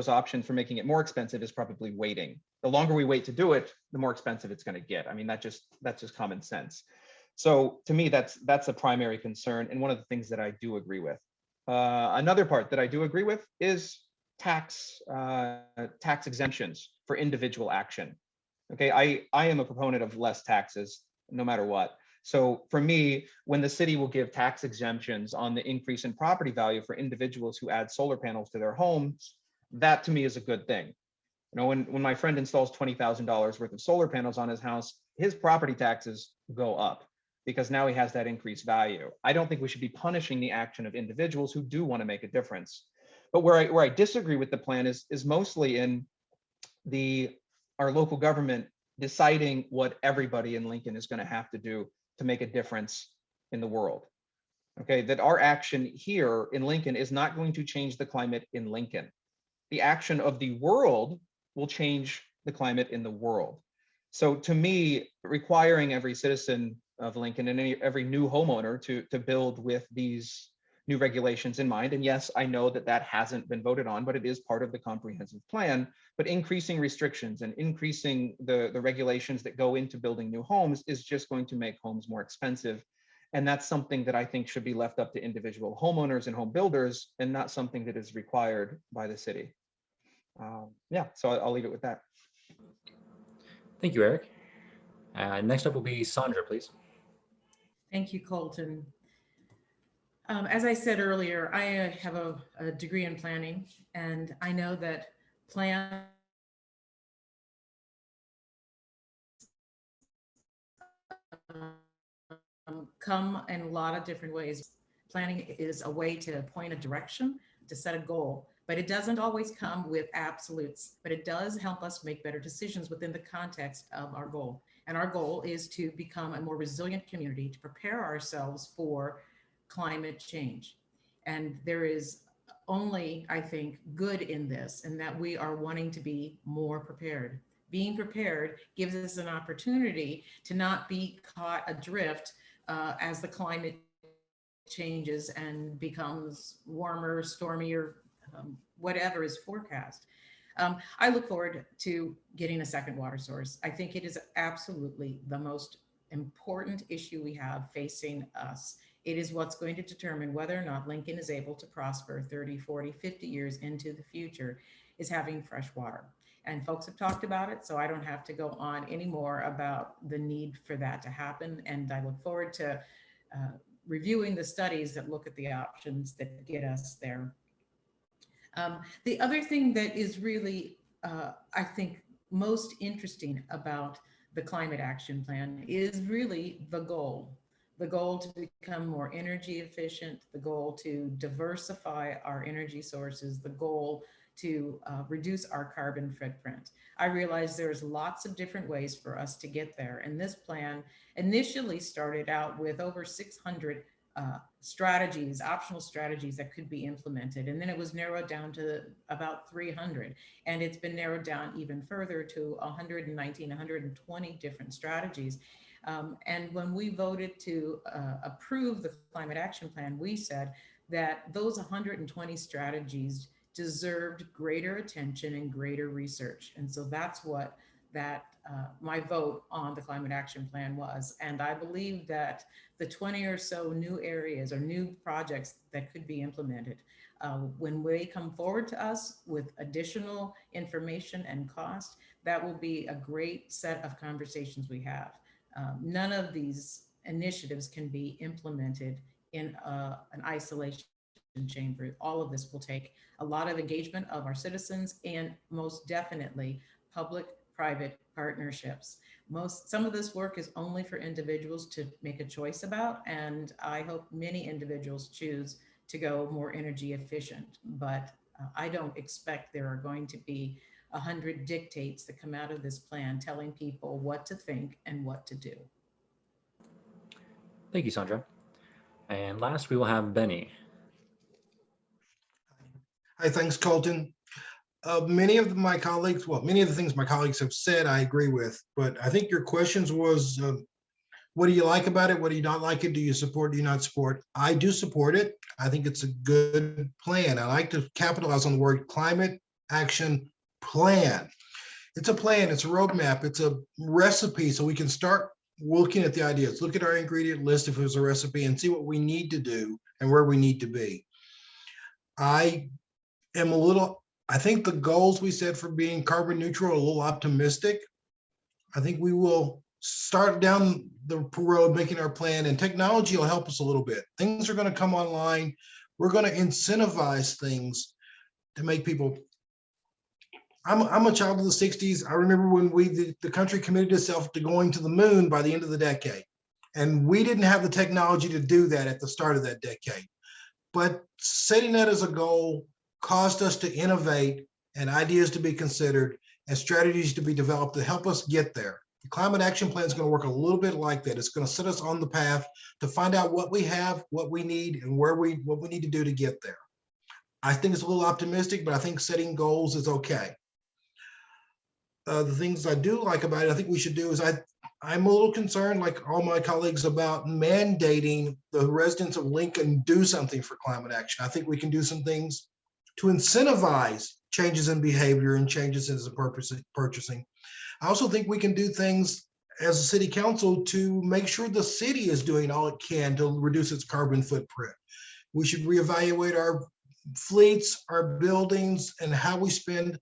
options for making it more expensive is probably waiting. The longer we wait to do it, the more expensive it's going to get. I mean, that's just common sense. So to me, that's a primary concern and one of the things that I do agree with. Another part that I do agree with is tax exemptions for individual action. Okay, I am a proponent of less taxes no matter what. So for me, when the city will give tax exemptions on the increase in property value for individuals who add solar panels to their homes, that to me is a good thing. When my friend installs $20,000 worth of solar panels on his house, his property taxes go up because now he has that increased value. I don't think we should be punishing the action of individuals who do want to make a difference. But where I disagree with the plan is mostly in our local government deciding what everybody in Lincoln is going to have to do to make a difference in the world. Okay, that our action here in Lincoln is not going to change the climate in Lincoln. The action of the world will change the climate in the world. So to me, requiring every citizen of Lincoln and every new homeowner to build with these new regulations in mind. And yes, I know that hasn't been voted on, but it is part of the comprehensive plan. But increasing restrictions and increasing the regulations that go into building new homes is just going to make homes more expensive. And that's something that I think should be left up to individual homeowners and home builders and not something that is required by the city. So I'll leave it with that. Thank you, Eric. Next up will be Sandra, please. Thank you, Colton. As I said earlier, I have a degree in planning, and I know that plans come in a lot of different ways. Planning is a way to point a direction, to set a goal, but it doesn't always come with absolutes, but it does help us make better decisions within the context of our goal. And our goal is to become a more resilient community, to prepare ourselves for climate change. And there is only, I think, good in this, and that we are wanting to be more prepared. Being prepared gives us an opportunity to not be caught adrift as the climate changes and becomes warmer, stormier, whatever is forecast. I look forward to getting a second water source. I think it is absolutely the most important issue we have facing us. It is what's going to determine whether or not Lincoln is able to prosper 30, 40, 50 years into the future, is having fresh water. And folks have talked about it, so I don't have to go on anymore about the need for that to happen. And I look forward to reviewing the studies that look at the options that get us there. The other thing that is really, I think, most interesting about the climate action plan is really the goal to become more energy efficient, the goal to diversify our energy sources, the goal to reduce our carbon footprint. I realize there's lots of different ways for us to get there. And this plan initially started out with over 600 strategies, optional strategies that could be implemented. And then it was narrowed down to about 300. And it's been narrowed down even further to 119, 120 different strategies. And when we voted to approve the climate action plan, we said that those 120 strategies deserved greater attention and greater research. And so that's what my vote on the climate action plan was. And I believe that the 20 or so new areas or new projects that could be implemented, when they come forward to us with additional information and cost, that will be a great set of conversations we have. None of these initiatives can be implemented in an isolation chamber. All of this will take a lot of engagement of our citizens and most definitely public-private partnerships. Some of this work is only for individuals to make a choice about, and I hope many individuals choose to go more energy efficient, but I don't expect there are going to be 100 dictates that come out of this plan telling people what to think and what to do. Thank you, Sandra. And last, we will have Benny. Hi, thanks, Colton. Many of my colleagues, well, many of the things my colleagues have said, I agree with, but I think your questions was, what do you like about it? What do you not like it? Do you support, do you not support? I do support it. I think it's a good plan. I like to capitalize on the word climate action plan. It's a plan, it's a roadmap, it's a recipe, so we can start looking at the ideas, look at our ingredient list if it was a recipe, and see what we need to do and where we need to be. I think the goals we set for being carbon neutral are a little optimistic. I think we will start down the road making our plan, and technology will help us a little bit. Things are going to come online. We're going to incentivize things to make people. I'm a child of the 60s. I remember when the country committed itself to going to the moon by the end of the decade. And we didn't have the technology to do that at the start of that decade. But setting that as a goal caused us to innovate and ideas to be considered and strategies to be developed to help us get there. The climate action plan is going to work a little bit like that. It's going to set us on the path to find out what we have, what we need, and what we need to do to get there. I think it's a little optimistic, but I think setting goals is okay. The things I do like about it, I think we should do is I'm a little concerned, like all my colleagues, about mandating the residents of Lincoln do something for climate action. I think we can do some things to incentivize changes in behavior and changes in purchasing. I also think we can do things as a city council to make sure the city is doing all it can to reduce its carbon footprint. We should reevaluate our fleets, our buildings, and how we spend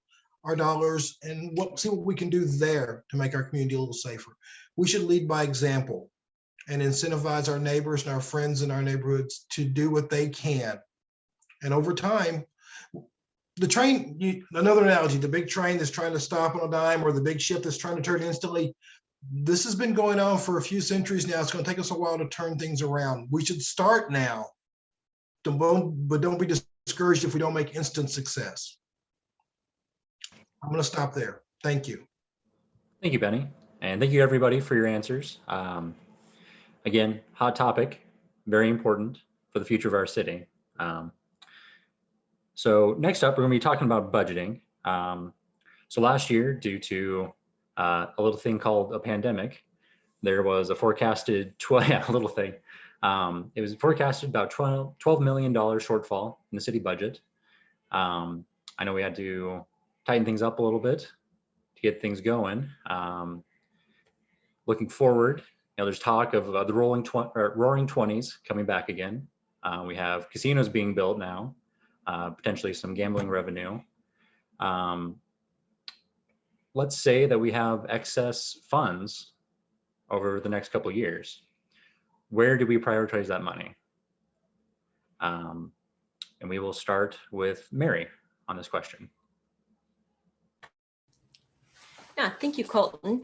our dollars, and see what we can do there to make our community a little safer. We should lead by example and incentivize our neighbors and our friends in our neighborhoods to do what they can. And over time, the train, another analogy, the big train that's trying to stop on a dime, or the big ship that's trying to turn instantly, this has been going on for a few centuries now. It's going to take us a while to turn things around. We should start now, but don't be discouraged if we don't make instant success. I'm going to stop there. Thank you. Thank you, Benny. And thank you, everybody, for your answers. Again, hot topic, very important for the future of our city. So next up, we're going to be talking about budgeting. So last year, due to a little thing called a pandemic, there was a forecasted it was forecasted about $12 million shortfall in the city budget. I know we had to tighten things up a little bit to get things going. Looking forward, there's talk of the roaring 20s coming back again. We have casinos being built now, potentially some gambling revenue. Let's say that we have excess funds over the next couple of years. Where do we prioritize that money? And we will start with Mary on this question. Yeah, thank you, Colton.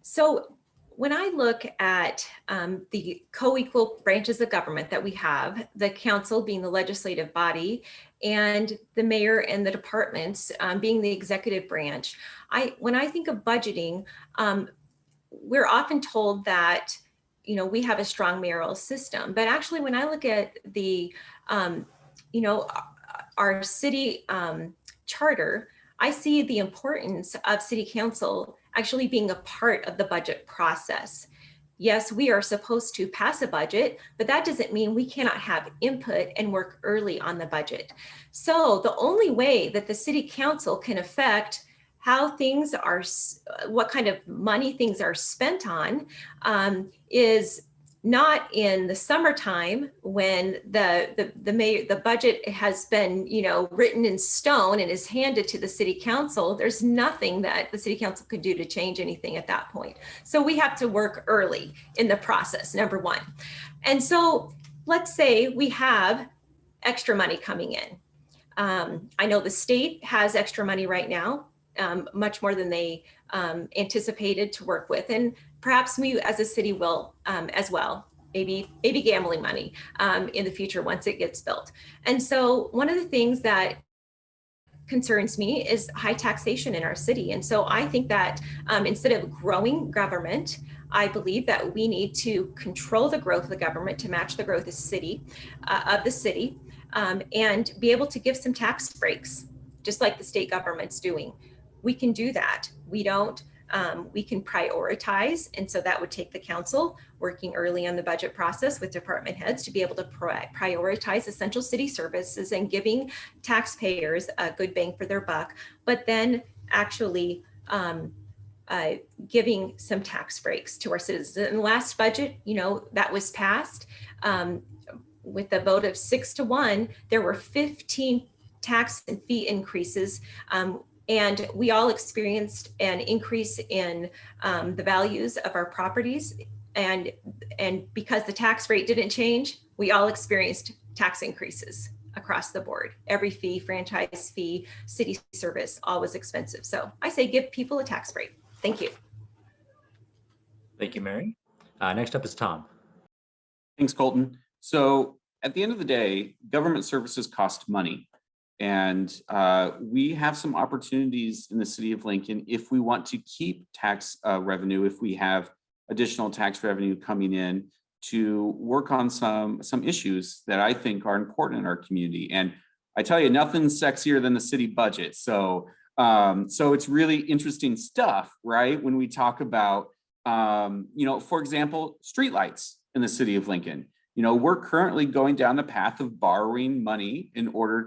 So when I look at the co-equal branches of government that we have, the council being the legislative body and the mayor and the departments being the executive branch, when I think of budgeting, we're often told that, we have a strong mayoral system, but actually when I look at the, our city charter, I see the importance of city council actually being a part of the budget process. Yes, we are supposed to pass a budget, but that doesn't mean we cannot have input and work early on the budget. So the only way that the city council can affect how things are, what kind of money things are spent on, is not in the summertime when the budget has been, written in stone and is handed to the city council. There's nothing that the city council could do to change anything at that point. So we have to work early in the process, number one. And so let's say we have extra money coming in. I know the state has extra money right now, much more than they anticipated to work with. And perhaps we as a city will as well, maybe gambling money in the future once it gets built. And so one of the things that concerns me is high taxation in our city. And so I think that instead of growing government, I believe that we need to control the growth of the government to match the growth of the city, and be able to give some tax breaks, just like the state government's doing. We can do that. We don't. We can prioritize. And so that would take the council working early on the budget process with department heads to be able to prioritize essential city services and giving taxpayers a good bang for their buck, but then actually giving some tax breaks to our citizens. In the last budget, that was passed with a vote of 6-1, there were 15 tax and fee increases. And we all experienced an increase in the values of our properties. And because the tax rate didn't change, we all experienced tax increases across the board. Every fee, franchise fee, city service, all was expensive. So I say give people a tax break. Thank you. Thank you, Mary. Next up is Tom. Thanks, Colton. So at the end of the day, government services cost money. And we have some opportunities in the city of Lincoln if we want to keep tax revenue, if we have additional tax revenue coming in, to work on some issues that I think are important in our community. And I tell you, nothing's sexier than the city budget. So it's really interesting stuff, right? When we talk about, for example, streetlights in the city of Lincoln. We're currently going down the path of borrowing money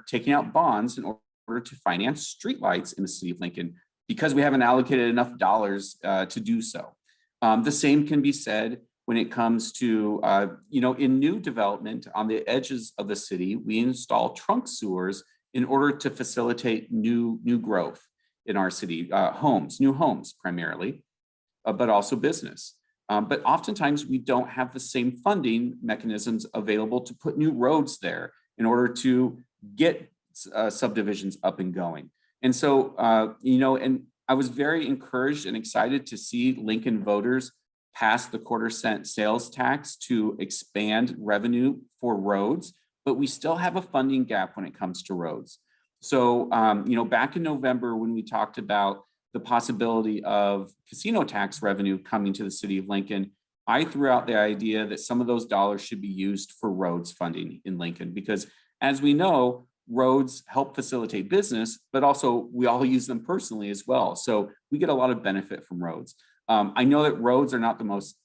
taking out bonds in order to finance streetlights in the city of Lincoln because we haven't allocated enough dollars to do so. The same can be said when it comes to, in new development on the edges of the city, we install trunk sewers in order to facilitate new growth in our city, new homes primarily, but also business. But oftentimes we don't have the same funding mechanisms available to put new roads there in order to get subdivisions up and going. And so, and I was very encouraged and excited to see Lincoln voters pass the quarter-cent sales tax to expand revenue for roads, but we still have a funding gap when it comes to roads. So, back in November when we talked about the possibility of casino tax revenue coming to the city of Lincoln, I threw out the idea that some of those dollars should be used for roads funding in Lincoln, because as we know, roads help facilitate business, but also we all use them personally as well. So we get a lot of benefit from roads. I know that roads are not the most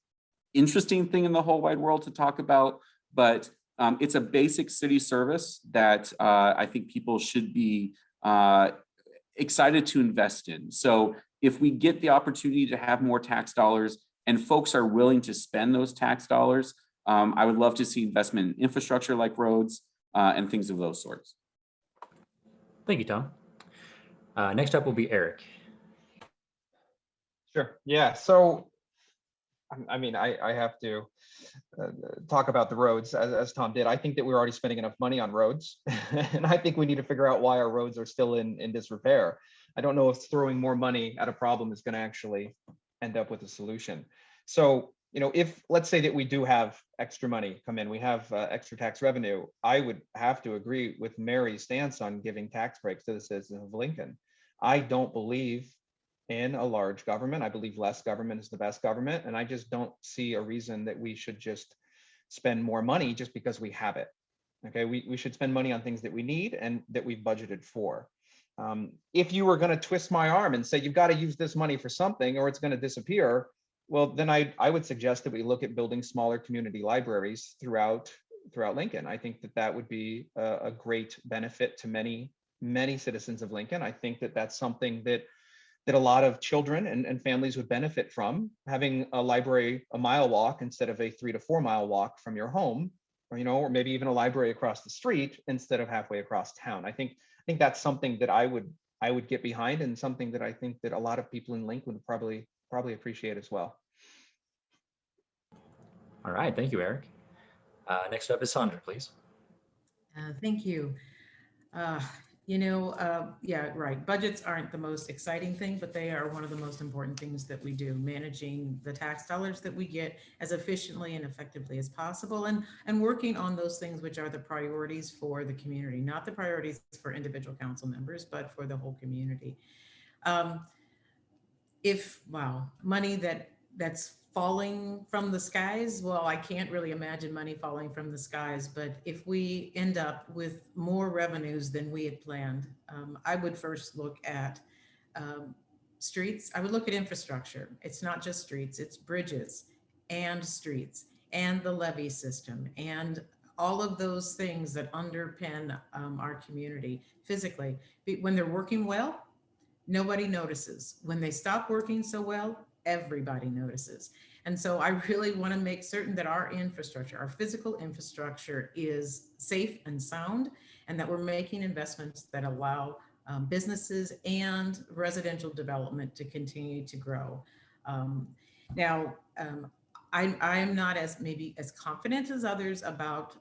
interesting thing in the whole wide world to talk about, but it's a basic city service that I think people should be excited to invest in. So if we get the opportunity to have more tax dollars and folks are willing to spend those tax dollars, I would love to see investment in infrastructure like roads and things of those sorts. Thank you, Tom. Next up will be Eric. Sure. Yeah. So, I mean, I have to talk about the roads as Tom did. I think that we're already spending enough money on roads, and I think we need to figure out why our roads are still in disrepair. I don't know if throwing more money at a problem is going to actually end up with a solution. So, if let's say that we do have extra money come in, we have extra tax revenue, I would have to agree with Mary's stance on giving tax breaks to the citizens of Lincoln. I don't believe in a large government. I believe less government is the best government. And I just don't see a reason that we should just spend more money just because we have it. Okay, we should spend money on things that we need and that we've budgeted for. If you were going to twist my arm and say, you've got to use this money for something or it's going to disappear, well, then I would suggest that we look at building smaller community libraries throughout Lincoln. I think that would be a great benefit to many citizens of Lincoln. I think that that's something that a lot of children and families would benefit from, having a library a mile walk instead of a 3 to 4 mile walk from your home, or maybe even a library across the street instead of halfway across town. I think that's something that I would get behind, and something that I think that a lot of people in Lincoln would probably appreciate as well. All right, thank you, Eric. Next up is Sandra, please. Thank you. Yeah, right. Budgets aren't the most exciting thing, but they are one of the most important things that we do, managing the tax dollars that we get as efficiently and effectively as possible, and working on those things which are the priorities for the community, not the priorities for individual council members, but for the whole community. Money that's falling from the skies, well, I can't really imagine money falling from the skies, but if we end up with more revenues than we had planned, I would first look at streets. I would look at infrastructure. It's not just streets, it's bridges and streets and the levee system and all of those things that underpin our community physically. When they're working well, nobody notices. When they stop working so well, everybody notices. And so I really want to make certain that our infrastructure, our physical infrastructure, is safe and sound, and that we're making investments that allow businesses and residential development to continue to grow. I am not as confident as others about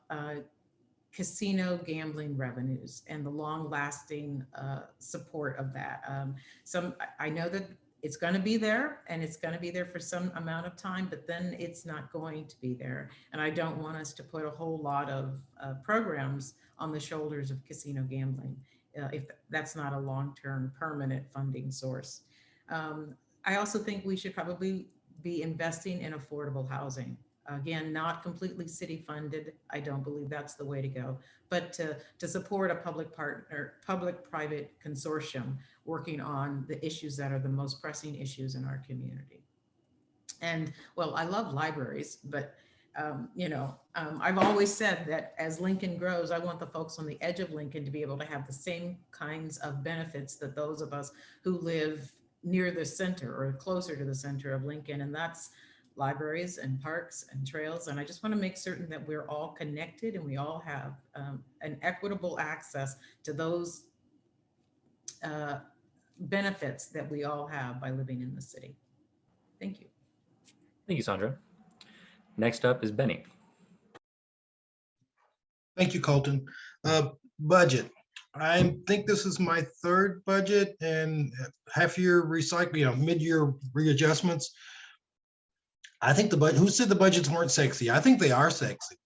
casino gambling revenues and the long-lasting support of that. I know that it's going to be there, and it's going to be there for some amount of time, but then it's not going to be there. And I don't want us to put a whole lot of programs on the shoulders of casino gambling if that's not a long-term permanent funding source. I also think we should probably be investing in affordable housing. Again, not completely city funded. I don't believe that's the way to go, but to support a public-private consortium working on the issues that are the most pressing issues in our community. And well, I love libraries, but I've always said that as Lincoln grows, I want the folks on the edge of Lincoln to be able to have the same kinds of benefits that those of us who live near the center or closer to the center of Lincoln, and that's libraries and parks and trails. And I just want to make certain that we're all connected and we all have an equitable access to those benefits that we all have by living in the city. Thank you. Thank you, Sandra. Next up is Benny. Thank you, Colton. Budget. I think this is my third budget, and half-year recycling, mid-year readjustments. I think the budget, who said the budgets weren't sexy? I think they are sexy,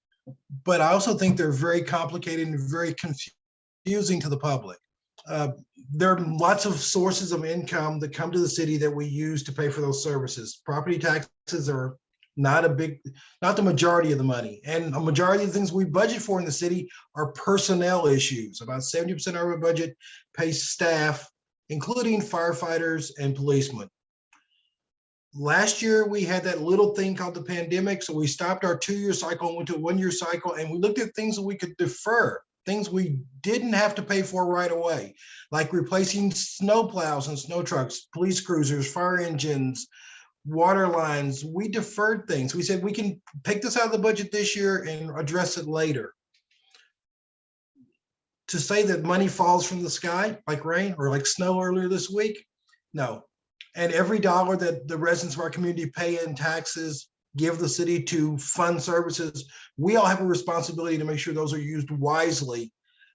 but I also think they're very complicated and very confusing to the public. There are lots of sources of income that come to the city that we use to pay for those services. Property taxes are not the majority of the money. And a majority of the things we budget for in the city are personnel issues. About 70% of our budget pays staff, including firefighters and policemen. Last year, we had that little thing called the pandemic, so we stopped our 2-year cycle and went to a 1-year cycle, and we looked at things that we could defer. things we didn't have to pay for right away, like replacing snow plows and snow trucks, police cruisers, fire engines, water lines. We deferred things. We said we can pick this out of the budget this year and address it later. To say that money falls from the sky like rain or like snow earlier this week, no. And every dollar that the residents of our community pay in taxes, give the city to fund services, we all have a responsibility to make sure those are used wisely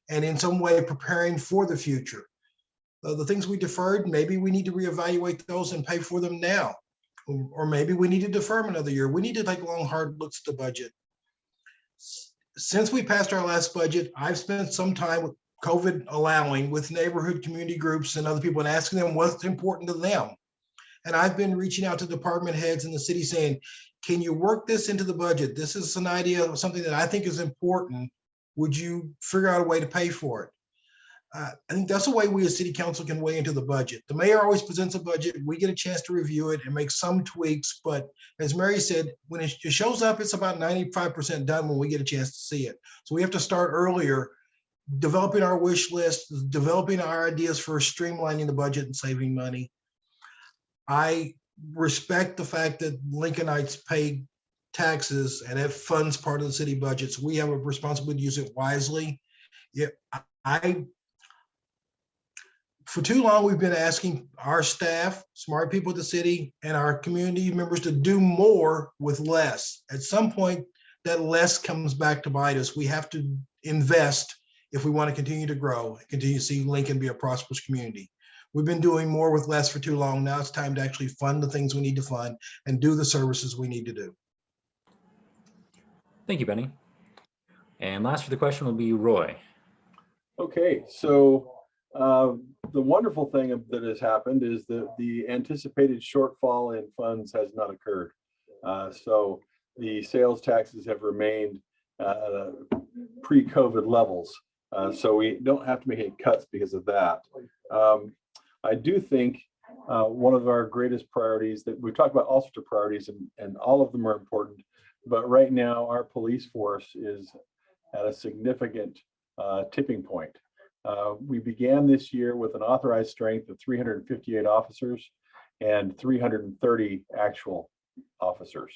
and in some way preparing for the future. The things we deferred, maybe we need to reevaluate those and pay for them now. Or maybe we need to defer them another year. We need to take long, hard looks at the budget. Since we passed our last budget, I've spent some time with COVID allowing with neighborhood community groups and other people and asking them what's important to them. And I've been reaching out to department heads in the city saying, can you work this into the budget? This is an idea of something that I think is important. Would you figure out a way to pay for it? I think that's the way we as city council can weigh into the budget. The mayor always presents a budget. We get a chance to review it and make some tweaks. But as Mary said, when it shows up, it's about 95% done when we get a chance to see it. So we have to start earlier, developing our wish list, developing our ideas for streamlining the budget and saving money. I respect the fact that Lincolnites pay taxes and it funds part of the city budgets. We have a responsibility to use it wisely. For too long, we've been asking our staff, smart people at the city, and our community members to do more with less. At some point, that less comes back to bite us. We have to invest if we want to continue to grow and continue to see Lincoln be a prosperous community. We've been doing more with less for too long. Now it's time to actually fund the things we need to fund and do the services we need to do. Thank you, Benny. And last for the question will be Roy. Okay, so the wonderful thing that has happened is that the anticipated shortfall in funds has not occurred. So the sales taxes have remained pre-COVID levels. So we don't have to make any cuts because of that. I do think one of our greatest priorities that we've talked about all sorts of priorities and all of them are important, but right now our police force is at a significant tipping point. We began this year with an authorized strength of 358 officers and 330 actual officers.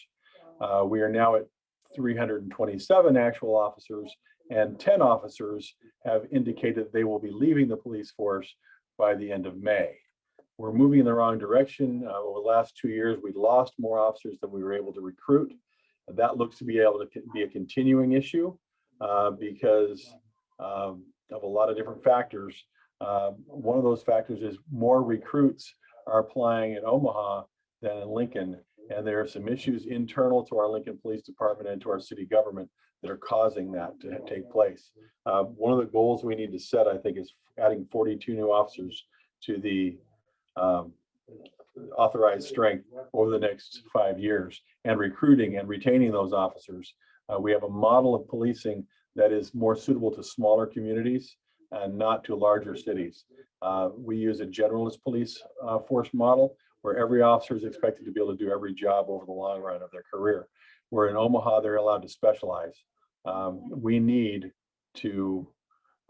We are now at 327 actual officers, and 10 officers have indicated they will be leaving the police force by the end of May. We're moving in the wrong direction. Over the last 2 years, we lost more officers than we were able to recruit. That looks to be able to be a continuing issue because of a lot of different factors. One of those factors is more recruits are applying in Omaha than in Lincoln. And there are some issues internal to our Lincoln Police Department and to our city government that are causing that to take place. One of the goals we need to set, I think, is adding 42 new officers to the authorized strength over the next 5 years and recruiting and retaining those officers. We have a model of policing that is more suitable to smaller communities and not to larger cities. We use a generalist police force model where every officer is expected to be able to do every job over the long run of their career. Where in Omaha, they're allowed to specialize. We need to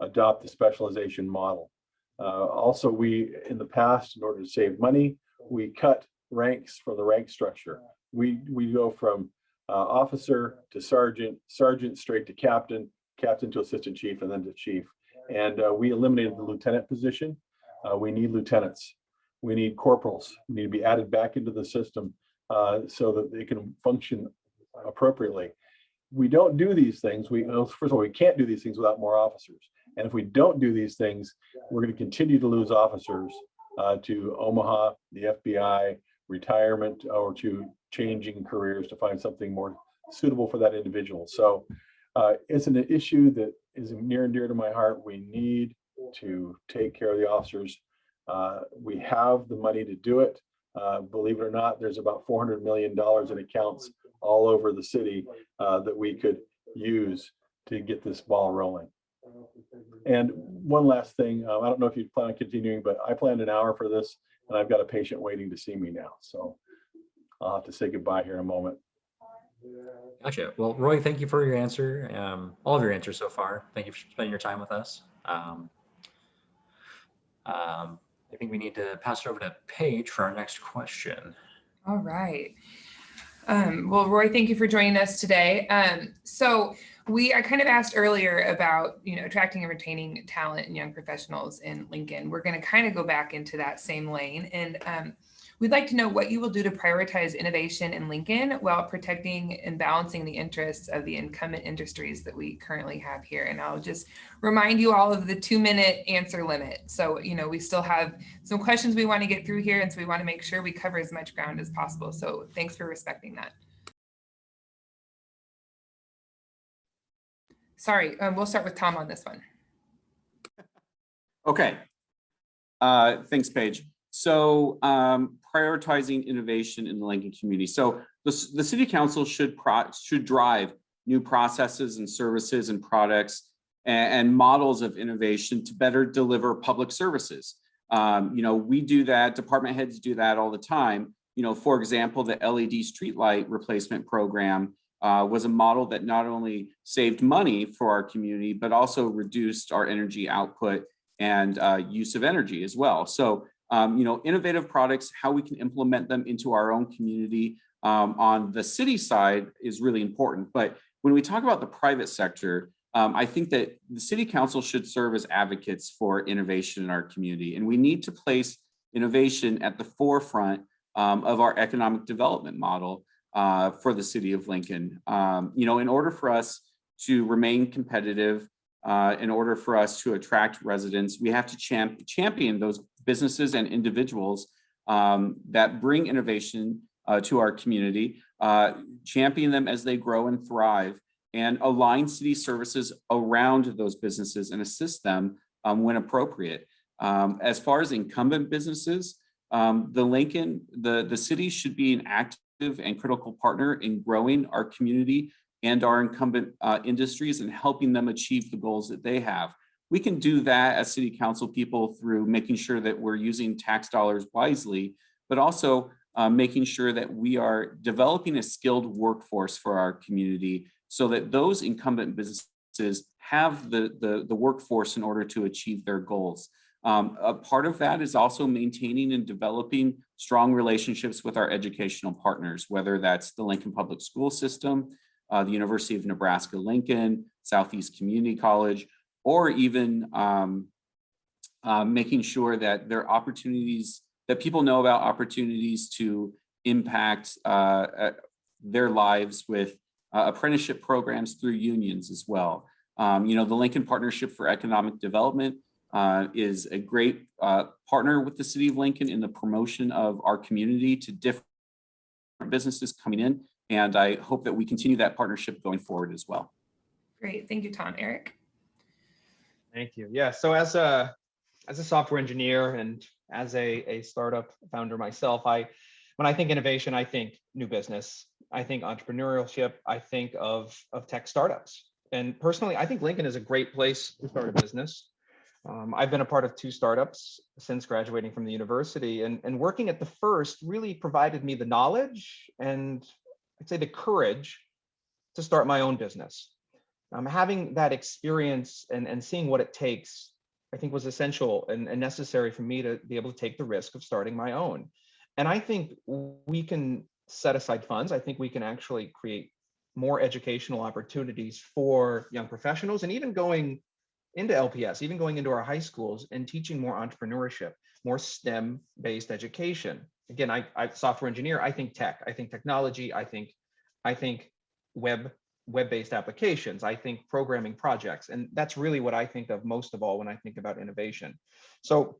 adopt the specialization model. Also, we, in the past, in order to save money, we cut ranks for the rank structure. We go from officer to sergeant, sergeant straight to captain, captain to assistant chief, and then to chief. And we eliminated the lieutenant position. We need lieutenants. We need corporals. We need to be added back into the system so that they can function appropriately. We don't do these things. First of all, we can't do these things without more officers. And if we don't do these things, we're going to continue to lose officers to Omaha, the FBI, retirement, or to changing careers to find something more suitable for that individual. So it's an issue that is near and dear to my heart. We need to take care of the officers. We have the money to do it. Believe it or not, there's about $400 million in accounts all over the city that we could use to get this ball rolling. And one last thing, I don't know if you plan on continuing, but I planned an hour for this and I've got a patient waiting to see me now. So I'll have to say goodbye here in a moment. Gotcha. Well, Roy, thank you for your answer. All of your answers so far. Thank you for spending your time with us. I think we need to pass it over to Paige for our next question. All right. Well, Roy, thank you for joining us today. So I kind of asked earlier about, attracting and retaining talent and young professionals in Lincoln. We're going to kind of go back into that same lane. And we'd like to know what you will do to prioritize innovation in Lincoln while protecting and balancing the interests of the incumbent industries that we currently have here. And I'll just remind you all of the 2-minute answer limit. So, we still have some questions we want to get through here. And so we want to make sure we cover as much ground as possible. So thanks for respecting that. Sorry, we'll start with Tom on this one. Okay. Thanks, Paige. So prioritizing innovation in the Lincoln community. So the City Council should drive new processes and services and products and models of innovation to better deliver public services. We do that, department heads do that all the time. For example, the LED streetlight replacement program was a model that not only saved money for our community, but also reduced our energy output and use of energy as well. So, innovative products, how we can implement them into our own community on the city side is really important. But when we talk about the private sector, I think that the City Council should serve as advocates for innovation in our community. And we need to place innovation at the forefront of our economic development model for the city of Lincoln. In order for us to remain competitive, in order for us to attract residents, we have to champion those businesses and individuals that bring innovation to our community, champion them as they grow and thrive, and align city services around those businesses and assist them when appropriate. As far as incumbent businesses, the city should be an active and critical partner in growing our community and our incumbent industries and helping them achieve the goals that they have. We can do that as city council people through making sure that we're using tax dollars wisely, but also making sure that we are developing a skilled workforce for our community so that those incumbent businesses have the workforce in order to achieve their goals. A part of that is also maintaining and developing strong relationships with our educational partners, whether that's the Lincoln Public School System, the University of Nebraska-Lincoln, Southeast Community College, or even making sure that there are opportunities, that people know about opportunities to impact their lives with apprenticeship programs through unions as well. The Lincoln Partnership for Economic Development is a great partner with the City of Lincoln in the promotion of our community to different businesses coming in. And I hope that we continue that partnership going forward as well. Great, thank you, Tom. Eric? Thank you. Yeah, so as a software engineer and as a startup founder myself, when I think innovation, I think new business, I think entrepreneurship, I think of tech startups. And personally, I think Lincoln is a great place to start a business. I've been a part of 2 startups since graduating from the university, and working at the first really provided me the knowledge and I'd say the courage to start my own business. Having that experience and seeing what it takes, I think was essential and necessary for me to be able to take the risk of starting my own. And I think we can set aside funds. I think we can actually create more educational opportunities for young professionals, and even going into LPS, even going into our high schools and teaching more entrepreneurship, more STEM-based education. Again, I'm software engineer. I think tech. I think technology. I think web-based applications. I think programming projects, and that's really what I think of most of all when I think about innovation. So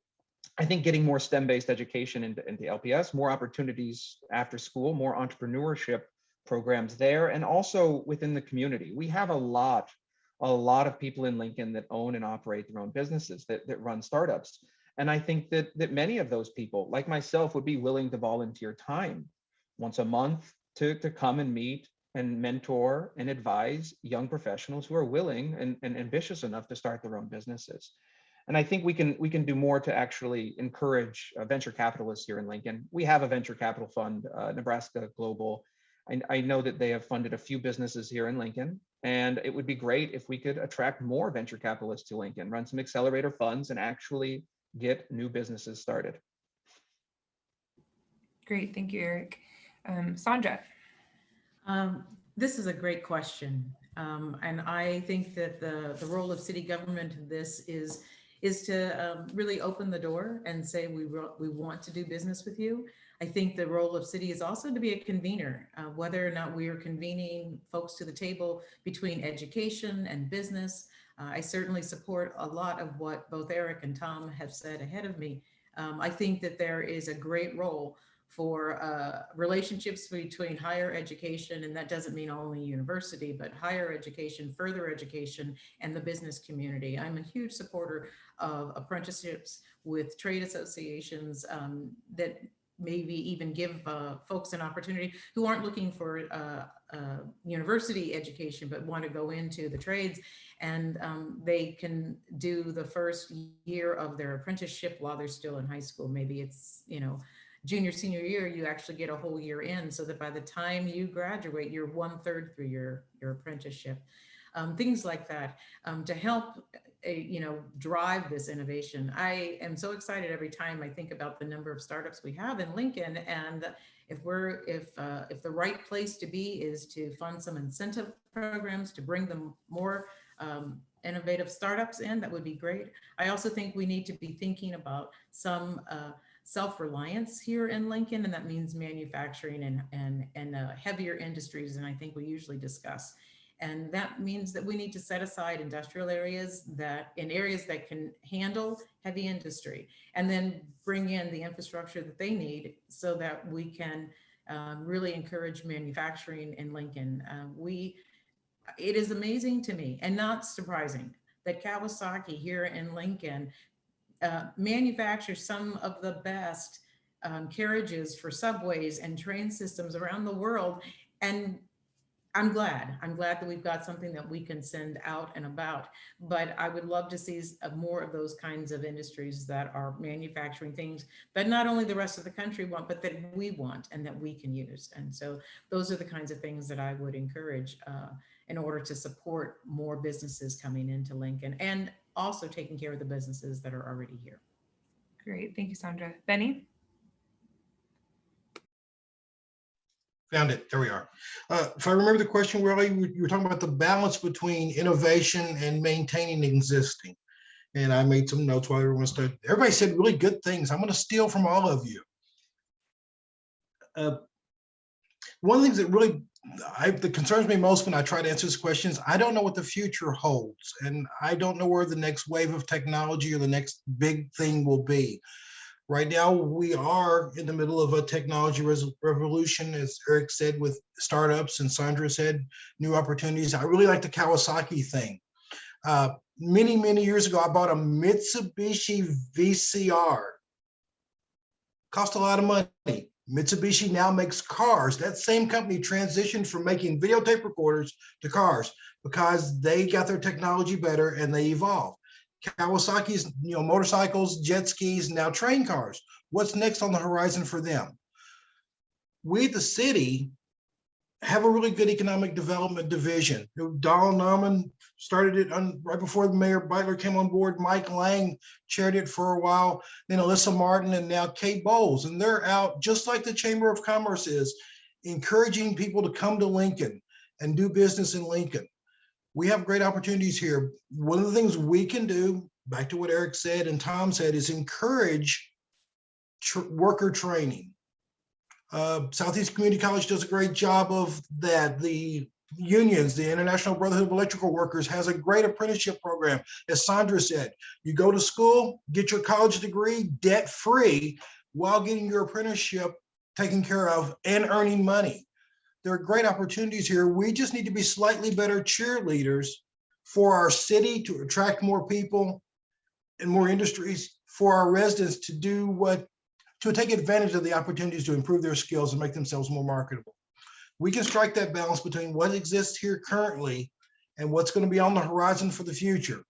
I think getting more STEM-based education into LPS, more opportunities after school, more entrepreneurship programs there, and also within the community. We have a lot of people in Lincoln that own and operate their own businesses, that run startups. And I think that many of those people, like myself, would be willing to volunteer time once a month to come and meet and mentor and advise young professionals who are willing and ambitious enough to start their own businesses. And I think we can do more to actually encourage venture capitalists here in Lincoln. We have a venture capital fund, Nebraska Global, I know that they have funded a few businesses here in Lincoln, and it would be great if we could attract more venture capitalists to Lincoln, run some accelerator funds, and actually get new businesses started. Great, thank you, Eric. Sandra. This is a great question. And I think that the role of city government in this is to really open the door and say, we want to do business with you. I think the role of city is also to be a convener, whether or not we are convening folks to the table between education and business. I certainly support a lot of what both Eric and Tom have said ahead of me. I think that there is a great role for relationships between higher education, and that doesn't mean only university, but higher education, further education, and the business community. I'm a huge supporter of apprenticeships with trade associations that maybe even give folks an opportunity who aren't looking for university education, but want to go into the trades, and they can do the first year of their apprenticeship while they're still in high school. Maybe it's, junior, senior year, you actually get a whole year in, so that by the time you graduate, you're 1/3 through your apprenticeship. Things like that to help, drive this innovation. I am so excited every time I think about the number of startups we have in Lincoln, and if the right place to be is to fund some incentive programs to bring them more innovative startups in, that would be great. I also think we need to be thinking about some self-reliance here in Lincoln, and that means manufacturing and heavier industries than I think we usually discuss. And that means that we need to set aside industrial areas that can handle heavy industry, and then bring in the infrastructure that they need so that we can really encourage manufacturing in Lincoln. It is amazing to me, and not surprising, that Kawasaki here in Lincoln manufactures some of the best carriages for subways and train systems around the world. And I'm glad that we've got something that we can send out and about, but I would love to see more of those kinds of industries that are manufacturing things that not only the rest of the country want, but that we want and that we can use. And so those are the kinds of things that I would encourage in order to support more businesses coming into Lincoln, and also taking care of the businesses that are already here. Great, thank you, Sandra. Benny? Found it. There we are. If I remember the question, really, you were talking about the balance between innovation and maintaining existing. And I made some notes while everyone started. Everybody said really good things. I'm going to steal from all of you. One of the things that really that concerns me most when I try to answer this question is I don't know what the future holds, and I don't know where the next wave of technology or the next big thing will be. Right now, we are in the middle of a technology revolution, as Eric said, with startups, and Sandra said, new opportunities. I really like the Kawasaki thing. Many, many years ago, I bought a Mitsubishi VCR. Cost a lot of money. Mitsubishi now makes cars. That same company transitioned from making videotape recorders to cars because they got their technology better and they evolved. Kawasaki's, motorcycles, jet skis, now train cars. What's next on the horizon for them? We, the city, have a really good economic development division. Donald Nauman started it right before Mayor Beitler came on board. Mike Lang chaired it for a while, then Alyssa Martin, and now Kate Bowles. And they're out, just like the Chamber of Commerce is, encouraging people to come to Lincoln and do business in Lincoln. We have great opportunities here. One of the things we can do, back to what Eric said and Tom said, is encourage worker training. Southeast Community College does a great job of that. The unions, the International Brotherhood of Electrical Workers, has a great apprenticeship program. As Sandra said, you go to school, get your college degree debt-free while getting your apprenticeship taken care of and earning money. There are great opportunities here. We just need to be slightly better cheerleaders for our city to attract more people and more industries, for our residents to take advantage of the opportunities to improve their skills and make themselves more marketable. We can strike that balance between what exists here currently and what's going to be on the horizon for the future.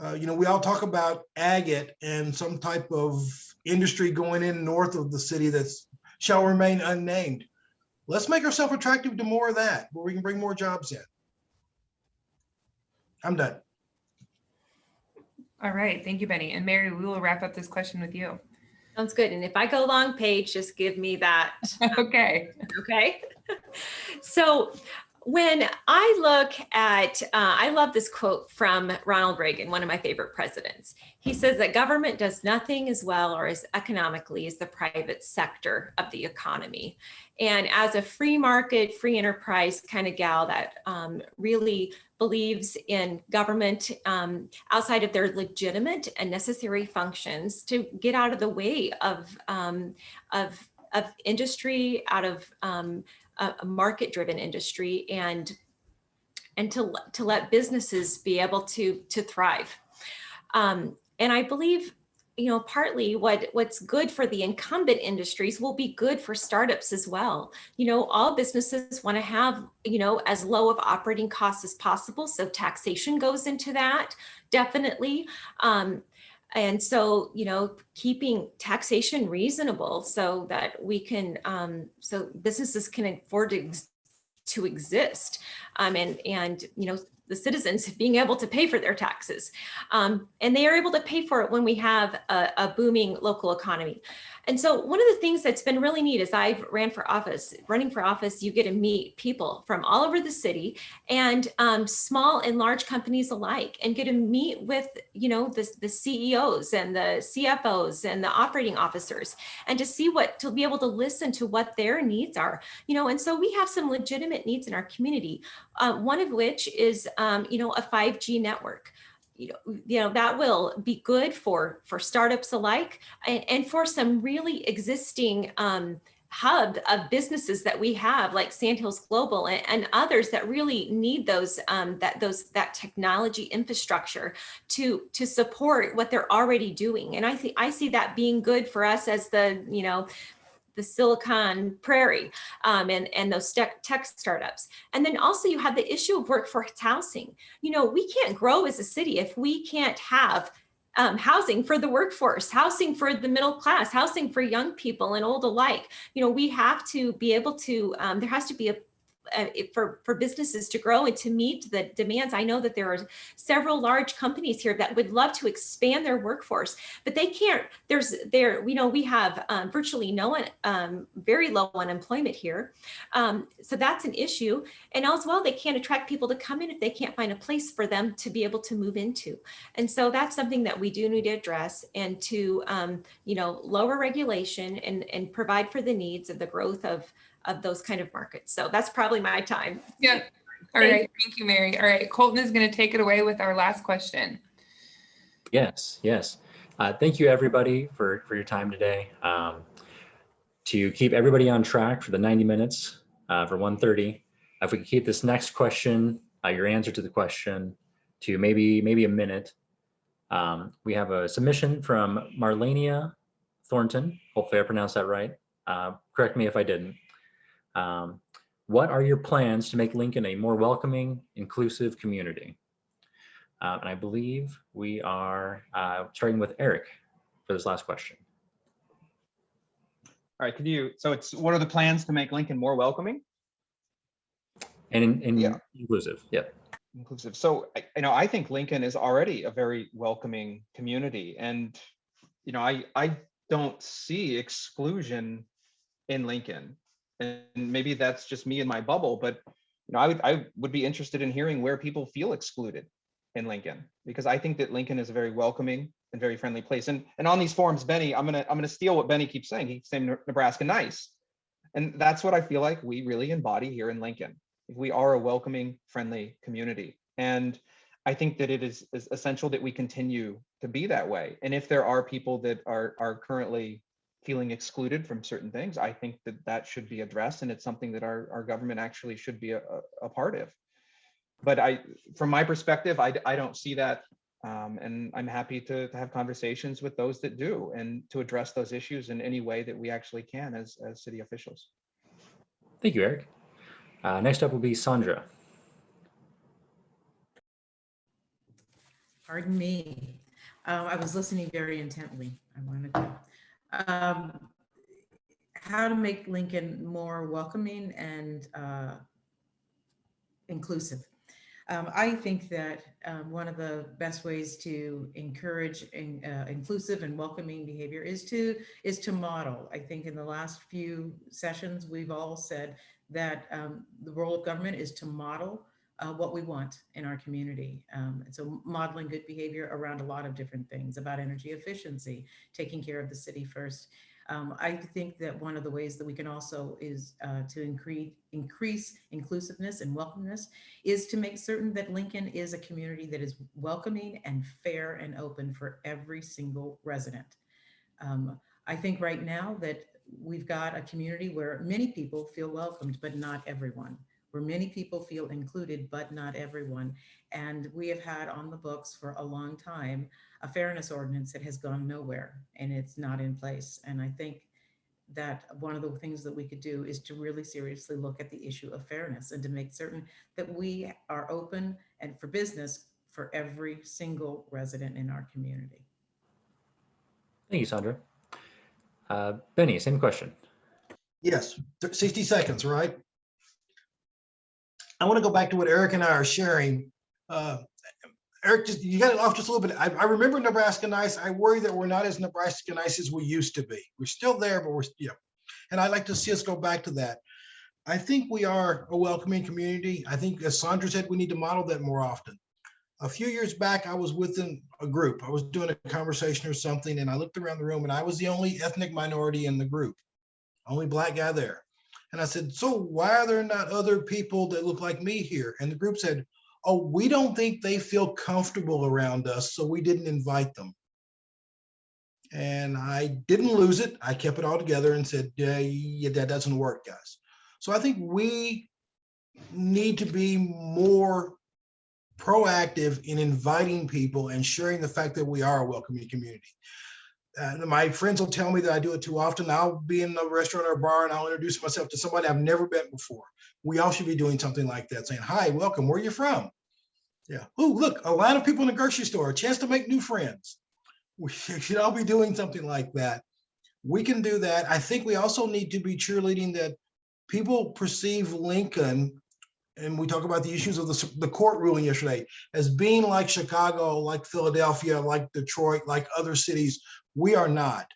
We all talk about agate and some type of industry going in north of the city that shall remain unnamed. Let's make ourselves attractive to more of that, where we can bring more jobs in. I'm done. All right, thank you, Benny. And Mary, we will wrap up this question with you. Sounds good. And if I go long page, just give me that. Okay. Okay. So when I look at, I love this quote from Ronald Reagan, one of my favorite presidents. He says that government does nothing as well or as economically as the private sector of the economy. And as a free market, free enterprise kind of gal that really believes in government outside of their legitimate and necessary functions to get out of the way of industry, out of a market-driven industry, and to let businesses be able to thrive. And I believe, partly what's good for the incumbent industries will be good for startups as well. All businesses want to have, as low of operating costs as possible. So taxation goes into that, definitely. And so, keeping taxation reasonable so that we can, so businesses can afford to exist, and the citizens being able to pay for their taxes, and they are able to pay for it when we have a booming local economy. And so one of the things that's been really neat is running for office, you get to meet people from all over the city, and small and large companies alike, and get to meet with the CEOs and the CFOs and the operating officers, and to be able to listen to what their needs are. And so we have some legitimate needs in our community, one of which is a 5G network. That will be good for startups alike, and for some really existing hub of businesses that we have, like Sandhills Global and others that really need that technology infrastructure to support what they're already doing. And I see that being good for us as the Silicon Prairie, and those tech startups. And then also you have the issue of workforce housing. We can't grow as a city if we can't have housing for the workforce, housing for the middle class, housing for young people and old alike. We have to be able to, there has to be for businesses to grow and to meet the demands. I know that there are several large companies here that would love to expand their workforce, but they can't. We have virtually no one, very low unemployment here. So that's an issue. And as well, they can't attract people to come in if they can't find a place for them to be able to move into. And so that's something that we do need to address, and to lower regulation and provide for the needs of the growth of those kind of markets. So that's probably my time. Yeah. All right. Thank you, Mary. All right. Colton is going to take it away with our last question. Yes. Thank you, everybody, for your time today. To keep everybody on track for the 90 minutes for 1:30, if we can keep this next question, your answer to the question, to maybe a minute. We have a submission from Marlania Thornton. Hopefully I pronounced that right. Correct me if I didn't. What are your plans to make Lincoln a more welcoming, inclusive community? And I believe we are starting with Eric for this last question. All right, so what are the plans to make Lincoln more welcoming? And Yeah. Inclusive, yep. Inclusive. So, I think Lincoln is already a very welcoming community, and, I don't see exclusion in Lincoln. And maybe that's just me in my bubble, but I would be interested in hearing where people feel excluded in Lincoln, because I think that Lincoln is a very welcoming and very friendly place. And on these forums, Benny, I'm gonna steal what Benny keeps saying. He's saying Nebraska nice, and that's what I feel like we really embody here in Lincoln. We are a welcoming, friendly community, and I think that it is essential that we continue to be that way. And if there are people that are currently feeling excluded from certain things, I think that should be addressed, and it's something that our government actually should be a part of. But from my perspective, I don't see that, and I'm happy to have conversations with those that do, and to address those issues in any way that we actually can as city officials. Thank you, Eric. Next up will be Sandra. Pardon me. I was listening very intently. I wanted to. how to make Lincoln more welcoming and inclusive. I think that one of the best ways to encourage inclusive and welcoming behavior is to model. I think in the last few sessions, we've all said that the role of government is to model what we want in our community. And so modeling good behavior around a lot of different things, about energy efficiency, taking care of the city first. I think that one of the ways that we can also is to increase inclusiveness and welcomeness is to make certain that Lincoln is a community that is welcoming and fair and open for every single resident. I think right now that we've got a community where many people feel welcomed, but not everyone, where many people feel included, but not everyone. And we have had on the books for a long time a fairness ordinance that has gone nowhere and it's not in place. And I think that one of the things that we could do is to really seriously look at the issue of fairness and to make certain that we are open and for business for every single resident in our community. Thank you, Sandra. Benny, same question. Yes, 60 seconds, right? I want to go back to what Eric and I are sharing. Eric, you got it off just a little bit. I remember Nebraska Nice. I worry that we're not as Nebraska Nice as we used to be. We're still there, but we're, and I'd like to see us go back to that. I think we are a welcoming community. I think, as Sandra said, we need to model that more often. A few years back, I was within a group. I was doing a conversation or something, and I looked around the room, and I was the only ethnic minority in the group, only Black guy there. And I said, so why are there not other people that look like me here? And the group said, oh, we don't think they feel comfortable around us, so we didn't invite them. And I didn't lose it. I kept it all together and said, yeah, that doesn't work, guys. So I think we need to be more proactive in inviting people and sharing the fact that we are a welcoming community. My friends will tell me that I do it too often. I'll be in a restaurant or a bar and I'll introduce myself to somebody I've never met before. We all should be doing something like that, saying, hi, welcome, where are you from? Yeah. Oh, look, a line of people in the grocery store, a chance to make new friends. We should all be doing something like that. We can do that. I think we also need to be cheerleading that people perceive Lincoln, and we talk about the issues of the court ruling yesterday, as being like Chicago, like Philadelphia, like Detroit, like other cities. We are not.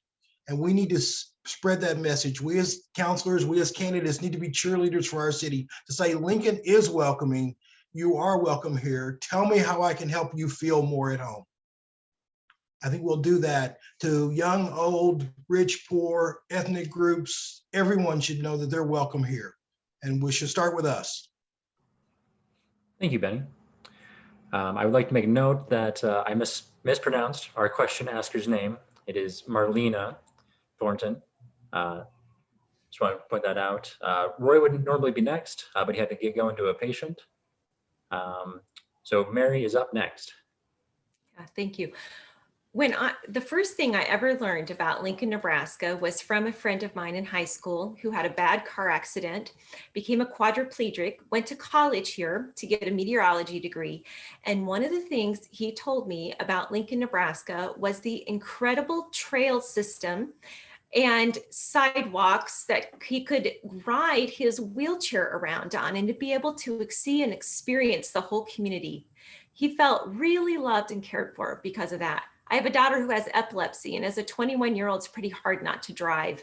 And we need to spread that message. We as counselors, we as candidates need to be cheerleaders for our city to say Lincoln is welcoming. You are welcome here. Tell me how I can help you feel more at home. I think we'll do that to young, old, rich, poor, ethnic groups. Everyone should know that they're welcome here. And we should start with us. Thank you, Benny. I would like to make a note that I mispronounced our question asker's name. It is Marlena Thornton. Just want to point that out. Roy would normally be next, but he had to get going to a patient. So Mary is up next. Thank you. The first thing I ever learned about Lincoln, Nebraska was from a friend of mine in high school who had a bad car accident, became a quadriplegic, went to college here to get a meteorology degree. And one of the things he told me about Lincoln, Nebraska was the incredible trail system and sidewalks that he could ride his wheelchair around on and to be able to see and experience the whole community. He felt really loved and cared for because of that. I have a daughter who has epilepsy, and as a 21-year-old, it's pretty hard not to drive.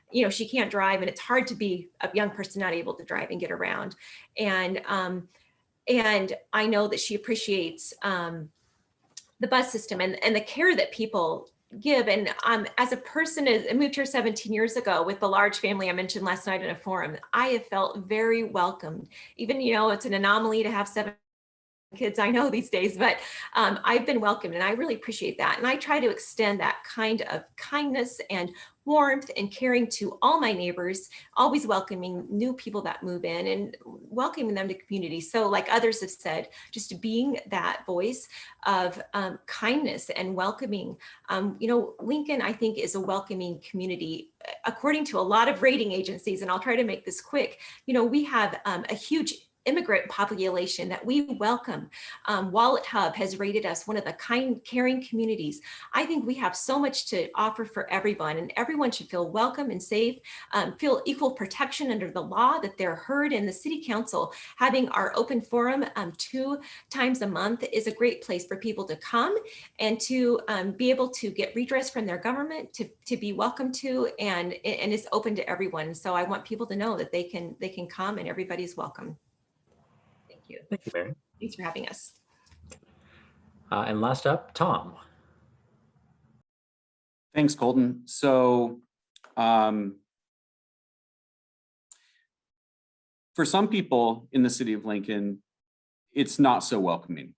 You know, she can't drive, and it's hard to be a young person not able to drive and get around. And I know that she appreciates the bus system and the care that people give. And as a person, I moved here 17 years ago with the large family I mentioned last night in a forum. I have felt very welcomed. Even, you know, it's an anomaly to have 7 kids I know these days, but I've been welcomed and I really appreciate that. And I try to extend that kind of kindness and warmth and caring to all my neighbors, always welcoming new people that move in and welcoming them to community. So like others have said, just being that voice of kindness and welcoming. You know, Lincoln, I think, is a welcoming community. According to a lot of rating agencies, and I'll try to make this quick, you know, we have a huge immigrant population that we welcome. Wallet Hub has rated us one of the kind, caring communities. I think we have so much to offer for everyone, and everyone should feel welcome and safe, feel equal protection under the law, that they're heard. In the City Council, having our open forum 2 times a month is a great place for people to come and to be able to get redress from their government, to be welcome to, and it's open to everyone. So I want people to know that they can come and everybody's welcome. Thank you. Thank you, Mary. Thanks for having us. And last up, Tom. Thanks, Colton. So for some people in the city of Lincoln, it's not so welcoming.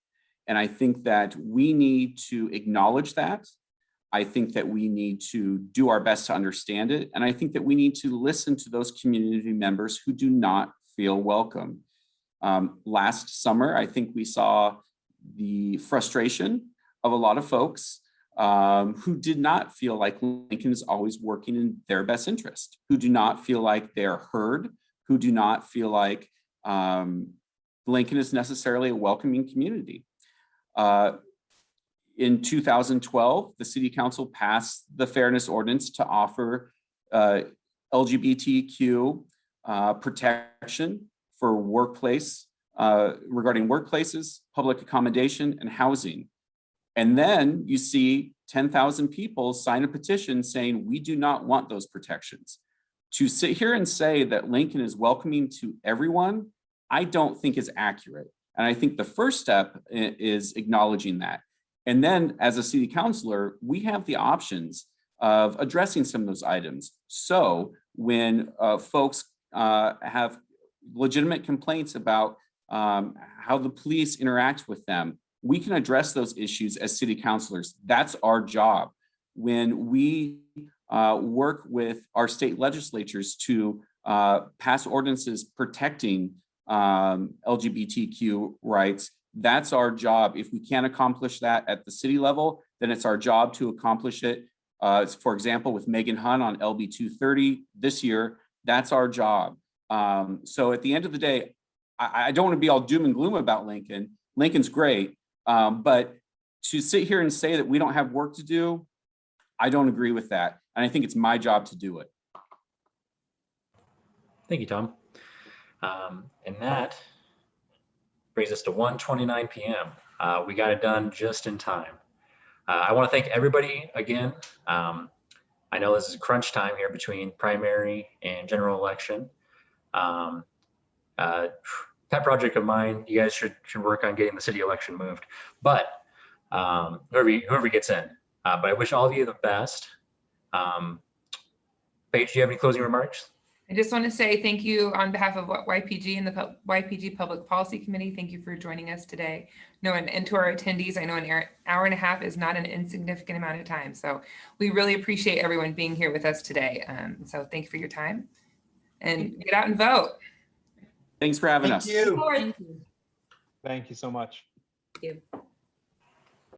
And I think that we need to acknowledge that. I think that we need to do our best to understand it. And I think that we need to listen to those community members who do not feel welcome. Last summer, I think we saw the frustration of a lot of folks who did not feel like Lincoln is always working in their best interest, who do not feel like they're heard, who do not feel like Lincoln is necessarily a welcoming community. In 2012, the City Council passed the Fairness Ordinance to offer LGBTQ protection for workplace, regarding workplaces, public accommodation, and housing. And then you see 10,000 people sign a petition saying, we do not want those protections. To sit here and say that Lincoln is welcoming to everyone, I don't think is accurate. And I think the first step is acknowledging that. And then as a city councilor, we have the options of addressing some of those items. So when folks have legitimate complaints about how the police interact with them, we can address those issues as city councilors. That's our job. When we work with our state legislatures to pass ordinances protecting LGBTQ rights, that's our job. If we can't accomplish that at the city level, then it's our job to accomplish it. For example, with Megan Hunn on LB 230 this year, that's our job. So at the end of the day, I don't want to be all doom and gloom about Lincoln. Lincoln's great, but to sit here and say that we don't have work to do, I don't agree with that. And I think it's my job to do it. Thank you, Tom. And that brings us to 1:29 p.m. We got it done just in time. I want to thank everybody again. I know this is crunch time here between primary and general election. Pet project of mine, you guys should work on getting the city election moved, but whoever gets in. But I wish all of you the best. Paige, do you have any closing remarks? I just want to say thank you on behalf of YPG and the YPG Public Policy Committee. Thank you for joining us today. No, and to our attendees, I know an hour and a half is not an insignificant amount of time. So we really appreciate everyone being here with us today. So thank you for your time and get out and vote. Thanks for having us. Thank you. Thank you. Thank you so much. Thank you.